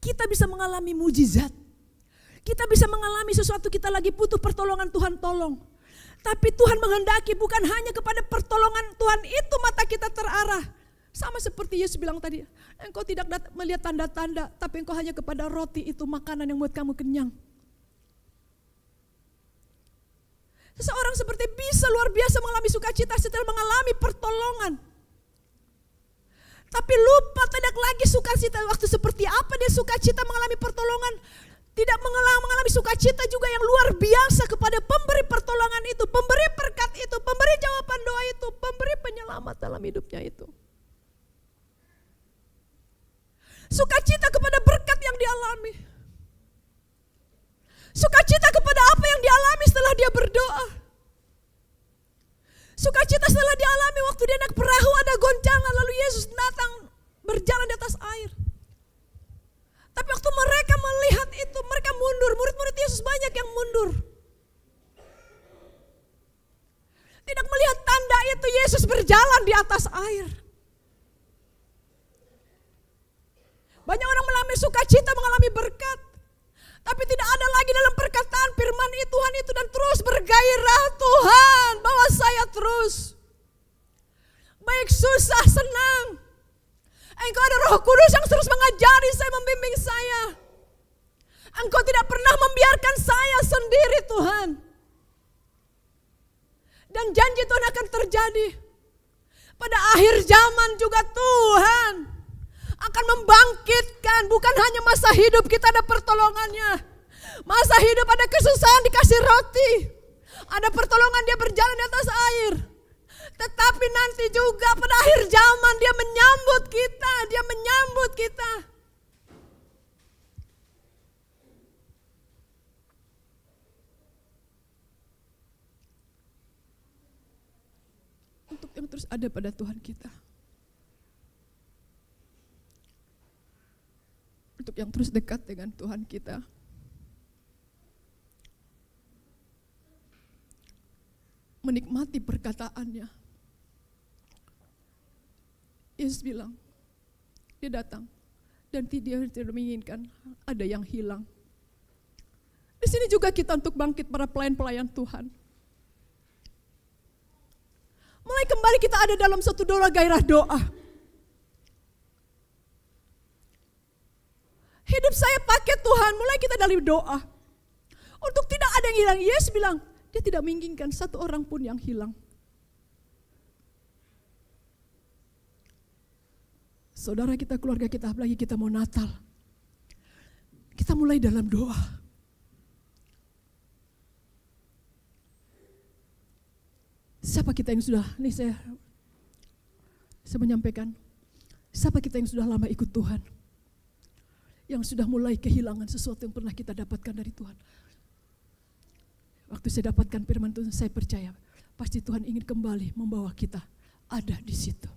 Speaker 2: Kita bisa mengalami mujizat. Kita bisa mengalami sesuatu kita lagi butuh pertolongan Tuhan tolong. Tapi Tuhan menghendaki bukan hanya kepada pertolongan Tuhan itu mata kita terarah. Sama seperti Yesus bilang tadi. Engkau tidak melihat tanda-tanda tapi engkau hanya kepada roti itu makanan yang membuat kamu kenyang. Seseorang seperti bisa luar biasa mengalami sukacita setelah mengalami pertolongan. Tapi lupa tidak lagi sukacita waktu seperti apa dia sukacita mengalami pertolongan. Tidak mengalami sukacita juga yang luar biasa kepada pemberi pertolongan itu. Pemberi berkat itu, pemberi jawaban doa itu, pemberi penyelamat dalam hidupnya itu. Sukacita kepada berkat yang dialami. Sukacita kepada apa yang dialami setelah dia berdoa. Sukacita setelah dialami waktu dia naik perahu ada goncangan lalu Yesus datang berjalan di atas air. Tapi waktu mereka melihat itu mereka mundur. Murid-murid Yesus banyak yang mundur. Tidak melihat tanda itu Yesus berjalan di atas air. Banyak orang mengalami sukacita, mengalami berkat. Tapi tidak ada lagi dalam perkataan firman Tuhan itu dan terus bergairah Tuhan bawa saya terus. Baik susah senang. Engkau ada Roh Kudus yang terus mengajari saya, membimbing saya. Engkau tidak pernah membiarkan saya sendiri Tuhan. Dan janji Tuhan akan terjadi. Pada akhir zaman juga Tuhan akan membangkitkan, bukan hanya masa hidup kita ada pertolongannya. Masa hidup ada kesusahan dikasih roti. Ada pertolongan dia berjalan di atas air. Tetapi nanti juga pada akhir zaman dia menyambut kita. Dia menyambut kita. Untuk yang terus ada pada Tuhan kita. Untuk yang terus dekat dengan Tuhan kita. Menikmati perkataannya. Yesus bilang, dia datang dan dia tidak menginginkan ada yang hilang. Di sini juga kita untuk bangkit para pelayan-pelayan Tuhan. Mulai kembali kita ada dalam satu doa gairah doa. Hidup saya pakai Tuhan, mulai kita dari doa. Untuk tidak ada yang hilang, Yesus bilang, dia tidak menginginkan satu orang pun yang hilang. Saudara kita, keluarga kita, apalagi kita mau Natal. Kita mulai dalam doa. Siapa kita yang sudah, ini saya menyampaikan, siapa kita yang sudah lama ikut Tuhan, yang sudah mulai kehilangan sesuatu yang pernah kita dapatkan dari Tuhan. Waktu saya dapatkan firman Tuhan, saya percaya pasti Tuhan ingin kembali membawa kita ada di situ.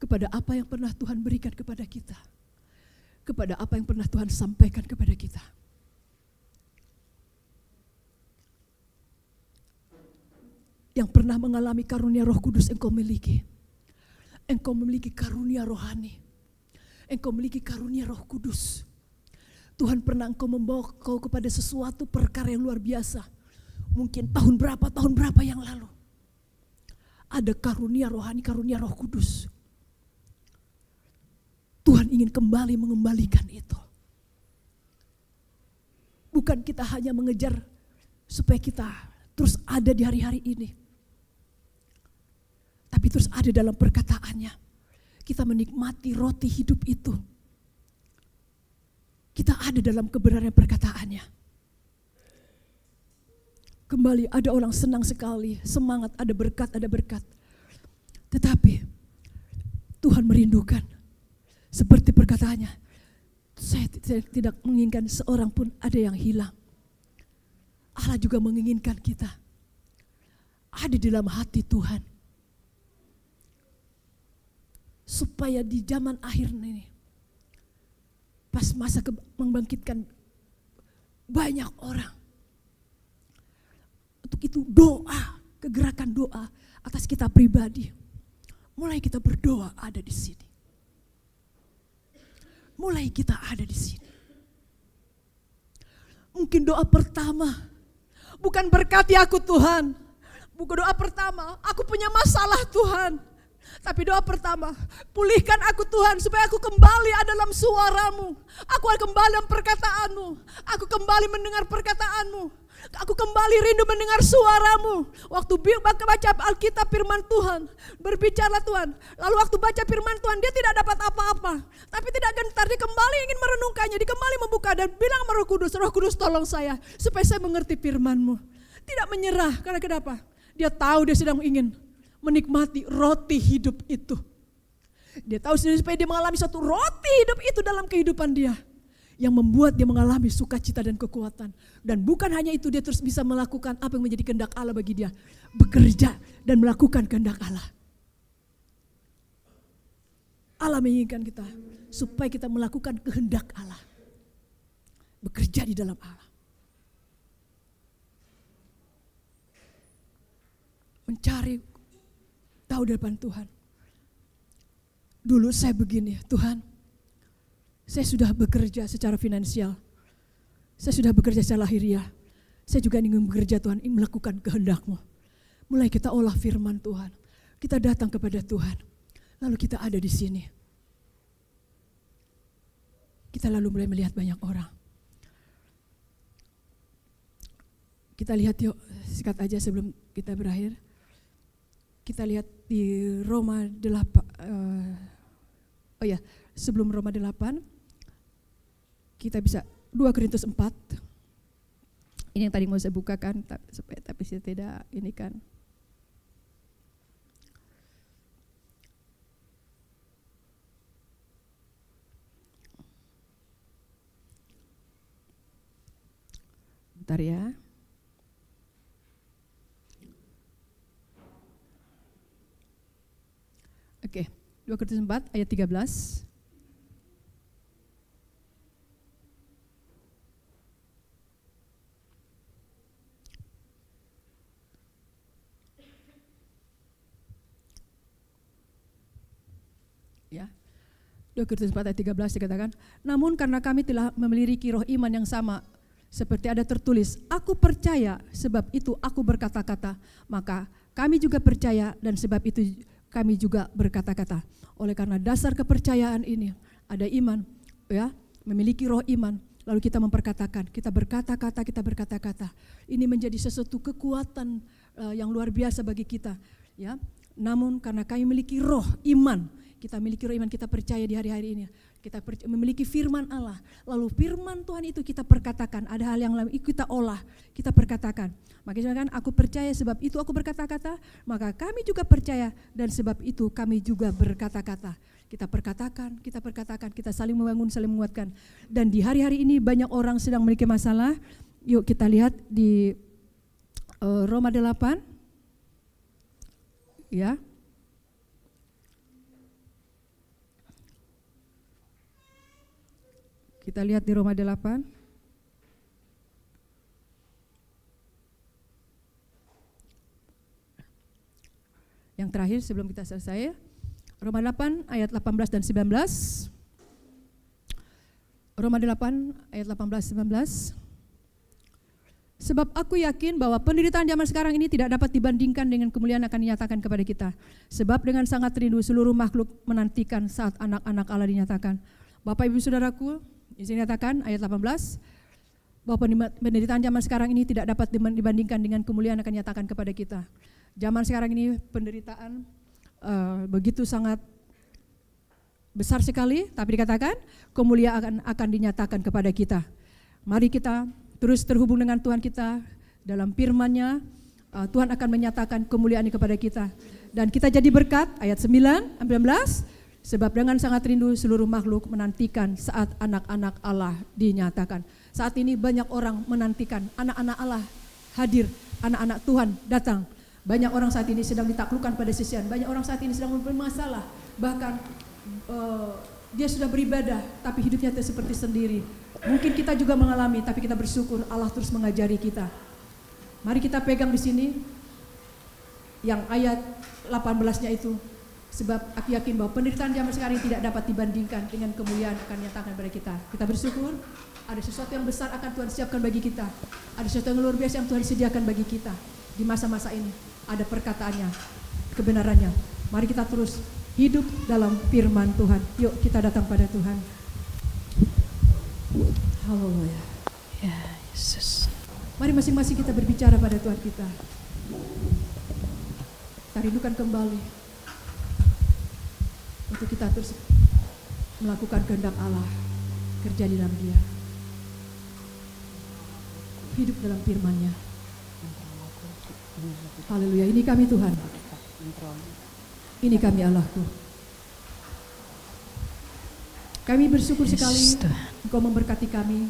Speaker 2: Kepada apa yang pernah Tuhan berikan kepada kita, kepada apa yang pernah Tuhan sampaikan kepada kita. Yang pernah mengalami karunia Roh Kudus engkau miliki. Engkau memiliki karunia rohani. Engkau memiliki karunia Roh Kudus. Tuhan pernah engkau membawa kau kepada sesuatu perkara yang luar biasa. Mungkin tahun berapa yang lalu. Ada karunia rohani, karunia Roh Kudus. Tuhan ingin kembali mengembalikan itu. Bukan kita hanya mengejar supaya kita terus ada di hari-hari ini. Tapi terus ada dalam perkataannya. Kita menikmati roti hidup itu. Kita ada dalam kebenaran perkataannya. Kembali ada orang senang sekali, semangat, ada berkat, ada berkat. Tetapi Tuhan merindukan seperti perkataannya. Saya tidak menginginkan seorang pun ada yang hilang. Allah juga menginginkan kita ada di dalam hati Tuhan. Supaya di zaman akhir ini, pas masa membangkitkan banyak orang. Untuk itu doa, kegerakan doa atas kita pribadi. Mulai kita berdoa ada di sini. Mulai kita ada di sini. Mungkin doa pertama, bukan berkati aku Tuhan. Bukan doa pertama, aku punya masalah Tuhan. Tapi doa pertama, pulihkan aku Tuhan supaya aku kembali ada dalam suaramu. Aku kembali dalam perkataanmu. Aku kembali mendengar perkataanmu. Aku kembali rindu mendengar suaramu. Waktu baca Alkitab firman Tuhan, berbicara Tuhan. Lalu waktu baca firman Tuhan, dia tidak dapat apa-apa. Tapi tidak gentar, dia kembali ingin merenungkannya. Dia kembali membuka dan bilang sama Roh Kudus tolong saya. Supaya saya mengerti firman-Mu. Tidak menyerah, karena kenapa? Dia tahu dia sedang ingin menikmati roti hidup itu. Dia tahu sendiri supaya dia mengalami satu roti hidup itu dalam kehidupan dia. Yang membuat dia mengalami sukacita dan kekuatan. Dan bukan hanya itu, dia terus bisa melakukan apa yang menjadi kehendak Allah bagi dia. Bekerja dan melakukan kehendak Allah. Allah menginginkan kita supaya kita melakukan kehendak Allah. Bekerja di dalam Allah. Mencari tahu di depan Tuhan. Dulu saya begini, Tuhan, saya sudah bekerja secara finansial. Saya sudah bekerja secara lahiriah. Saya juga ingin bekerja Tuhan, ingin melakukan kehendak-Mu. Mulai kita olah firman Tuhan. Kita datang kepada Tuhan. Lalu kita ada di sini. Kita lalu mulai melihat banyak orang. Kita lihat yuk, sikat aja sebelum kita berakhir. Kita lihat di Roma 8, sebelum Roma 8, kita bisa 2 Korintus 4. Ini yang tadi mau saya bukakan, tapi saya tidak ini kan. Bentar ya. Oke, 2 Korintus 4 ayat 13. Ya. 2 Korintus 4 ayat 13 dikatakan, namun karena kami telah memiliki roh iman yang sama, seperti ada tertulis, aku percaya sebab itu aku berkata-kata, maka kami juga percaya dan sebab itu kami juga berkata-kata. Oleh karena dasar kepercayaan ini ada iman, ya, memiliki roh iman, lalu kita memperkatakan, kita berkata-kata. Ini menjadi sesuatu kekuatan yang luar biasa bagi kita, ya. Namun karena kami memiliki roh iman, kita miliki roh iman, kita percaya di hari-hari ini. Kita memiliki firman Allah. Lalu firman Tuhan itu kita perkatakan. Ada hal yang lain kita olah, kita perkatakan. Makanya kan aku percaya sebab itu aku berkata-kata, maka kami juga percaya dan sebab itu kami juga berkata-kata. Kita perkatakan, kita saling membangun, saling menguatkan. Dan di hari-hari ini banyak orang sedang memiliki masalah. Yuk kita lihat di Roma 8. Ya. Kita lihat di Roma 8. Yang terakhir sebelum kita selesai, Roma 8 ayat 18 dan 19. Roma 8 ayat 18 19. Sebab aku yakin bahwa penderitaan zaman sekarang ini tidak dapat dibandingkan dengan kemuliaan akan dinyatakan kepada kita. Sebab dengan sangat rindu seluruh makhluk menantikan saat anak-anak Allah dinyatakan. Bapak Ibu Saudaraku, izin nyatakan ayat 18, bahwa penderitaan zaman sekarang ini tidak dapat dibandingkan dengan kemuliaan akan dinyatakan kepada kita. Zaman sekarang ini penderitaan begitu sangat besar sekali, tapi dikatakan kemuliaan akan dinyatakan kepada kita. Mari kita terus terhubung dengan Tuhan kita dalam firman-Nya. Tuhan akan menyatakan kemuliaan kepada kita. Dan kita jadi berkat, ayat 9, 19, sebab dengan sangat rindu seluruh makhluk menantikan saat anak-anak Allah dinyatakan. Saat ini banyak orang menantikan anak-anak Allah hadir, anak-anak Tuhan datang. Banyak orang saat ini sedang ditaklukkan pada sisian, banyak orang saat ini sedang bermasalah. Bahkan dia sudah beribadah tapi hidupnya tidak seperti sendiri. Mungkin kita juga mengalami, tapi kita bersyukur Allah terus mengajari kita. Mari kita pegang di sini yang ayat 18-nya itu. Sebab aku yakin bahwa penderitaan zaman sekarang ini tidak dapat dibandingkan dengan kemuliaan akan dinyatakan kepada kita. Kita bersyukur ada sesuatu yang besar akan Tuhan siapkan bagi kita. Ada sesuatu yang luar biasa yang Tuhan sediakan bagi kita di masa-masa ini. Ada perkataannya, kebenarannya. Mari kita terus hidup dalam firman Tuhan. Yuk kita datang pada Tuhan. Haleluya.
Speaker 3: Ya Yesus.
Speaker 2: Mari masing-masing kita berbicara pada Tuhan kita. Kita rindukan kembali untuk kita terus melakukan kehendak Allah, kerja di dalam Dia, hidup dalam firman-Nya. Haleluya, ini kami Tuhan, ini kami Allahku. Kami bersyukur sekali Engkau memberkati kami.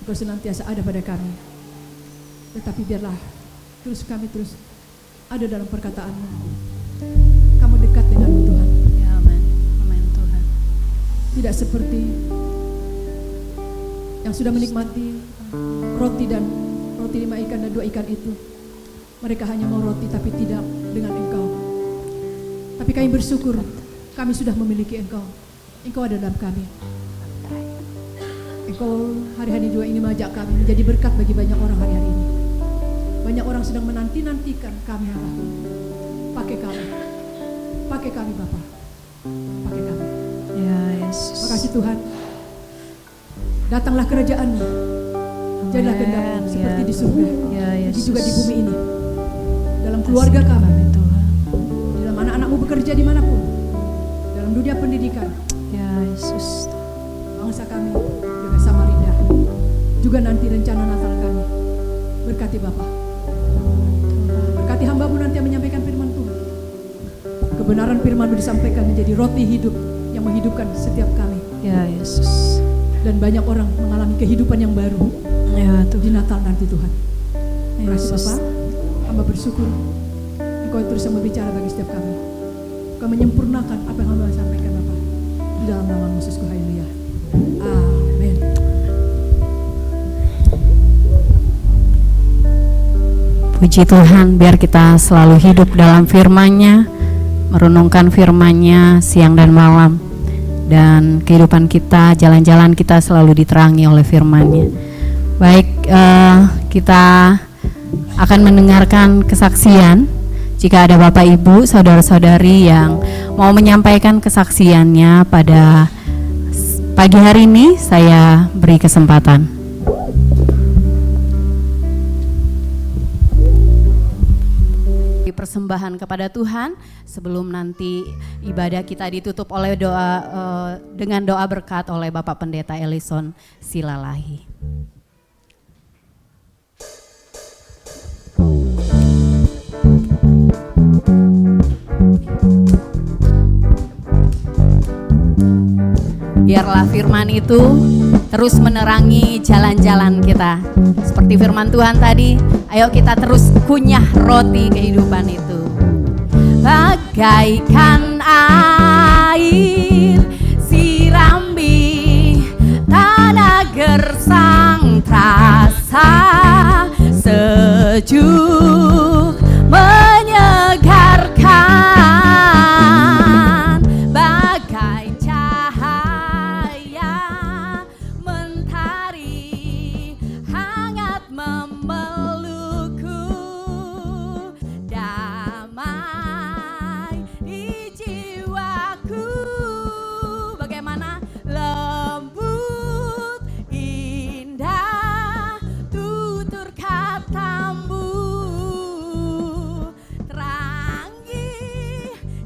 Speaker 2: Engkau senantiasa ada pada kami. Tetapi biarlah kami terus ada dalam perkataanmu. Kamu dekat denganmu Tuhan.
Speaker 3: Ya amin. Amin Tuhan.
Speaker 2: Tidak seperti yang sudah menikmati roti 5 ikan dan 2 ikan itu. Mereka hanya mau roti tapi tidak dengan Engkau. Tapi kami bersyukur kami sudah memiliki Engkau. Engkau ada dalam kami. Engkau hari-hari juga ingin mengajak kami menjadi berkat bagi banyak orang hari-hari ini. Banyak orang sedang menanti-nantikan kami Allah. Pakai kami Bapa. Pakai kami.
Speaker 3: Ya Yesus.
Speaker 2: Makasih Tuhan. Datanglah kerajaan-Mu. Jadilah kehendak-Mu seperti di surga.
Speaker 3: Ya Yesus.
Speaker 2: Juga di bumi ini. Dalam keluarga kami
Speaker 3: Tuhan.
Speaker 2: Dalam anak-anak-Mu bekerja dimanapun. Dalam dunia pendidikan.
Speaker 3: Ya Yesus.
Speaker 2: Bangsa kami dengan Samarinda. Juga nanti rencana Natal kami. Berkati Bapa. Berkati hamba-Mu nanti yang menyampaikan firman Tuhan. Kebenaran firman-Mu disampaikan menjadi roti hidup yang menghidupkan setiap kami.
Speaker 3: Ya Yesus.
Speaker 2: Dan banyak orang mengalami kehidupan yang baru.
Speaker 3: Ya Tuhan.
Speaker 2: Di Natal nanti Tuhan. Terima kasih
Speaker 3: Yesus.
Speaker 2: Bapak. Hamba bersyukur Engkau terus yang berbicara bagi setiap kami. Engkau menyempurnakan apa yang hamba sampaikan Bapak. Di dalam nama Yesusku, haleluya. Amin.
Speaker 1: Puji Tuhan, biar kita selalu hidup dalam firman-Nya, merenungkan firman-Nya siang dan malam, dan kehidupan kita, jalan-jalan kita selalu diterangi oleh firman-Nya. Baik, kita akan mendengarkan kesaksian. Jika ada Bapak Ibu, saudara-saudari yang mau menyampaikan kesaksiannya pada pagi hari ini, saya beri kesempatan. persembahan kepada Tuhan sebelum nanti ibadah kita ditutup oleh dengan doa berkat oleh Bapak Pendeta Ellison Silalahi. Biarlah firman itu terus menerangi jalan-jalan kita. Seperti firman Tuhan tadi, ayo kita terus kunyah roti kehidupan itu. Bagaikan air sirambi, tanah gersang terasa sejuk menyegarkan, bagai cahaya mentari hangat memelukku, damai di jiwaku. Bagaimana lembut indah tutur katamu, terangi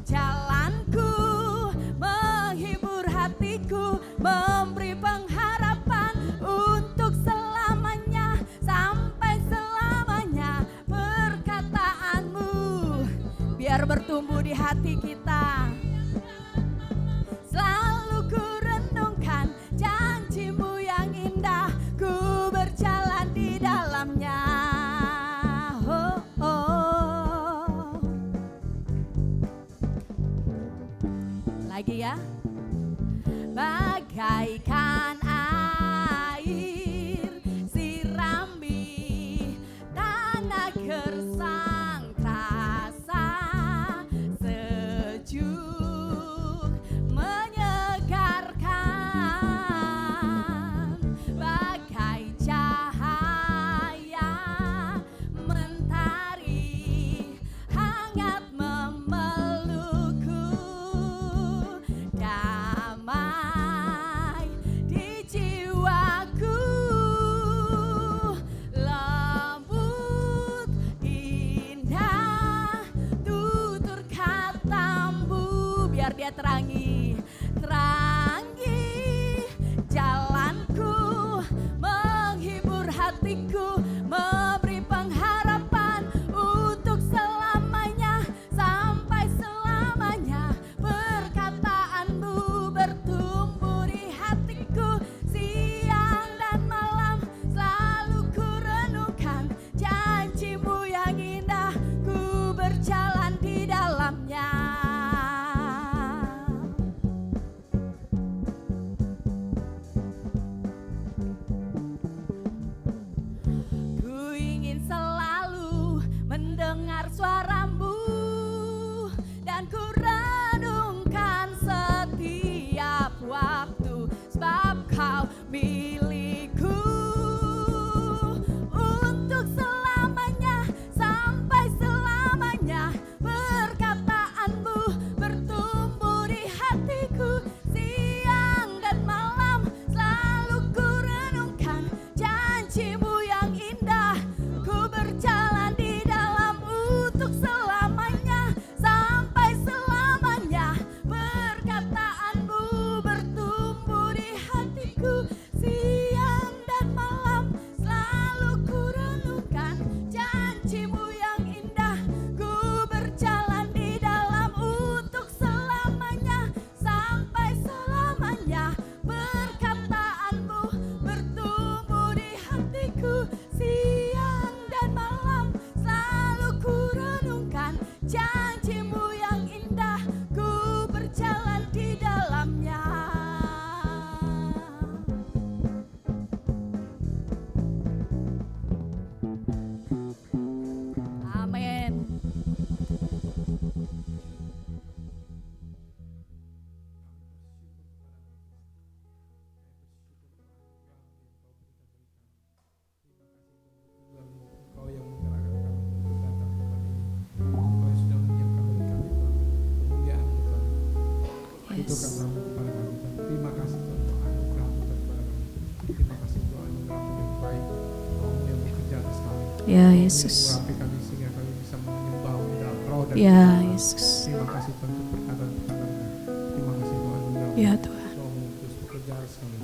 Speaker 1: jalanku, menghibur hatiku, memberi pengharapan untuk selamanya, sampai selamanya. Perkataanmu biar bertumbuh di hati kita, selalu ku renungkan janjimu yang indah, ku berjalan di dalamnya. Oh, oh. Lagi ya. Bagaikan air sirambi, tanah gersang terasa sejuk menyegarkan, bagai cahaya mentari hangat memelukku, damai di jiwaku, lembut indah tutur katamu. Biar dia terangi jalanku, menghibur hatiku, memberi pengharapan untuk selamanya, sampai selamanya. Perkataanmu bertumbuh di hatiku, siang dan malam selalu ku renungkan janjimu yang indah, ku berjalan di dalamnya. Ku ingin selalu mendengar suaramu, dan ku renungkan setiap waktu, sebab kau milikku untuk selamanya, sampai selamanya. Perkataanmu bertumbuh di hatiku, siang dan malam selalu ku renungkan janjimu yang indah, ku berjalan di dalam untuk selamanya, sampai selamanya. Perkataanmu bertumbuh di hatiku, siang dan malam selalu ku renungkan janjimu yang indah, ku berjalan di dalam untuk selamanya, sampai selamanya. Perkataanmu bertumbuh di hatiku, siang dan malam selalu ku renungkan janjimu yang indah, ku berjalan di dalamnya. Amin.
Speaker 4: Kau yang menggerakkan kami untuk datang kepada ini. Kau yang sudah menyiapkan bagi kami Tuhan kemuliaan Tuhan. Itu katamu kepada kami Tuhan. Terima kasih Tuhan untuk anugerah Tuhan kepada kami. Terima kasih Tuhan anugerah yang baik, Kau yang bekerja atas kami.
Speaker 3: Ya Yesus.
Speaker 4: Mengurapi kami sehingga kami bisa menyembah di dalam roh
Speaker 3: Ya Yesus.
Speaker 4: Terima kasih Tuhan untuk perkataan-perkataan. Terima kasih Tuhan untuk
Speaker 3: Ya Tuhan.
Speaker 4: Rohmu terus bekerja sekali.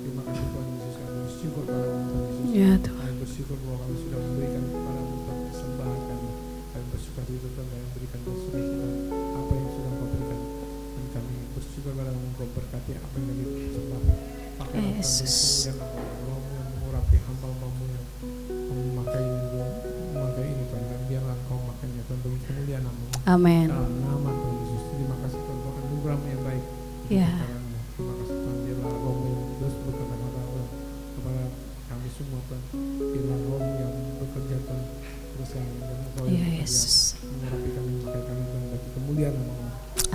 Speaker 4: Terima kasih Tuhan Yesus, kami bersyukur padamu Tuhan Yesus.
Speaker 3: Ya Tuhan.
Speaker 4: Kami bersyukur bahwa kami sudah memberikan kepadamu Tuhan persembahan kami. Kami bersyukur itu Tuhan, kami berikan bersyukur Tuhan apa yang sudah kau berikan. Dan kami bersyukur padamu, kau berkati apa yang kami persembahkan. Pakai
Speaker 3: Yesus.
Speaker 4: kemudian Rohmu yang mengurapi hamba-hambamu yang memakai ini Tuhan. Dan biarlah kau makainya Tuhan bagi kemuliaan nama.
Speaker 3: Amin.
Speaker 4: Dalam nama Tuhan Yesus. Terima kasih Tuhan untuk anugerah-Mu yang baik.
Speaker 3: Ya.
Speaker 4: Terima kasih Tuhan, biarlah Roh-Mu yang terus bekerja kepada kami semua Tuhan. Biarlah Roh-Mu yang bekerja Tuhan terus kami dan Roh
Speaker 3: Ya
Speaker 4: yang
Speaker 3: Yesus.
Speaker 4: mengurapi kami, memakai kami Tuhan bagi kemuliaan nama-Mu.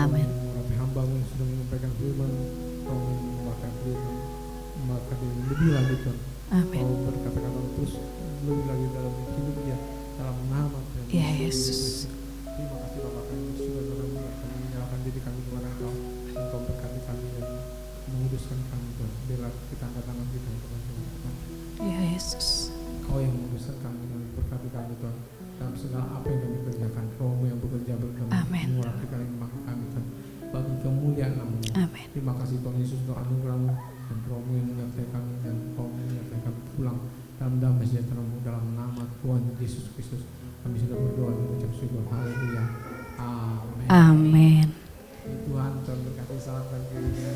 Speaker 3: Amin.
Speaker 4: Mengurapi hamba-Mu yang sudah menyampaikan firman, Roh-Mu yang memakai firman, maka dia lebih lagi Tuhan.
Speaker 3: Amin.
Speaker 4: Kau berkata-kata terus lebih lagi dalam hidup dia, dalam nama Tuhan
Speaker 3: Ya Yesus.
Speaker 4: Terima kasih Bapak, kami bersyukur padamu, kami menyerahkan diri kami kepada Engkau. Engkau berkati kami dan menguduskan kami Tuhan. Biarlah kita angkat tangan kita Tuhan.
Speaker 3: Ya Yesus.
Speaker 4: Kau yang menguduskan kami dan berkati kami Tuhan. Dalam segala apa yang kami kerjakan, Roh-Mu yang bekerja bersama
Speaker 3: Amin.
Speaker 4: mengurapi kami, memakai kami Tuhan. Bagi kemuliaan nama-Mu.
Speaker 3: Amin.
Speaker 4: Terima kasih Tuhan Yesus untuk anugerah-Mu dan Roh-Mu yang menyertai kami dan Roh-Mu yang menyertai kami pulang dalam damai sejahtera-Mu dalam nama Tuhan Yesus Kristus. Kami sudah berdoa dan mengucap syukur. Haleluya. Amin.
Speaker 3: Amin.
Speaker 4: Tuhan berkati, salamkan dirinya.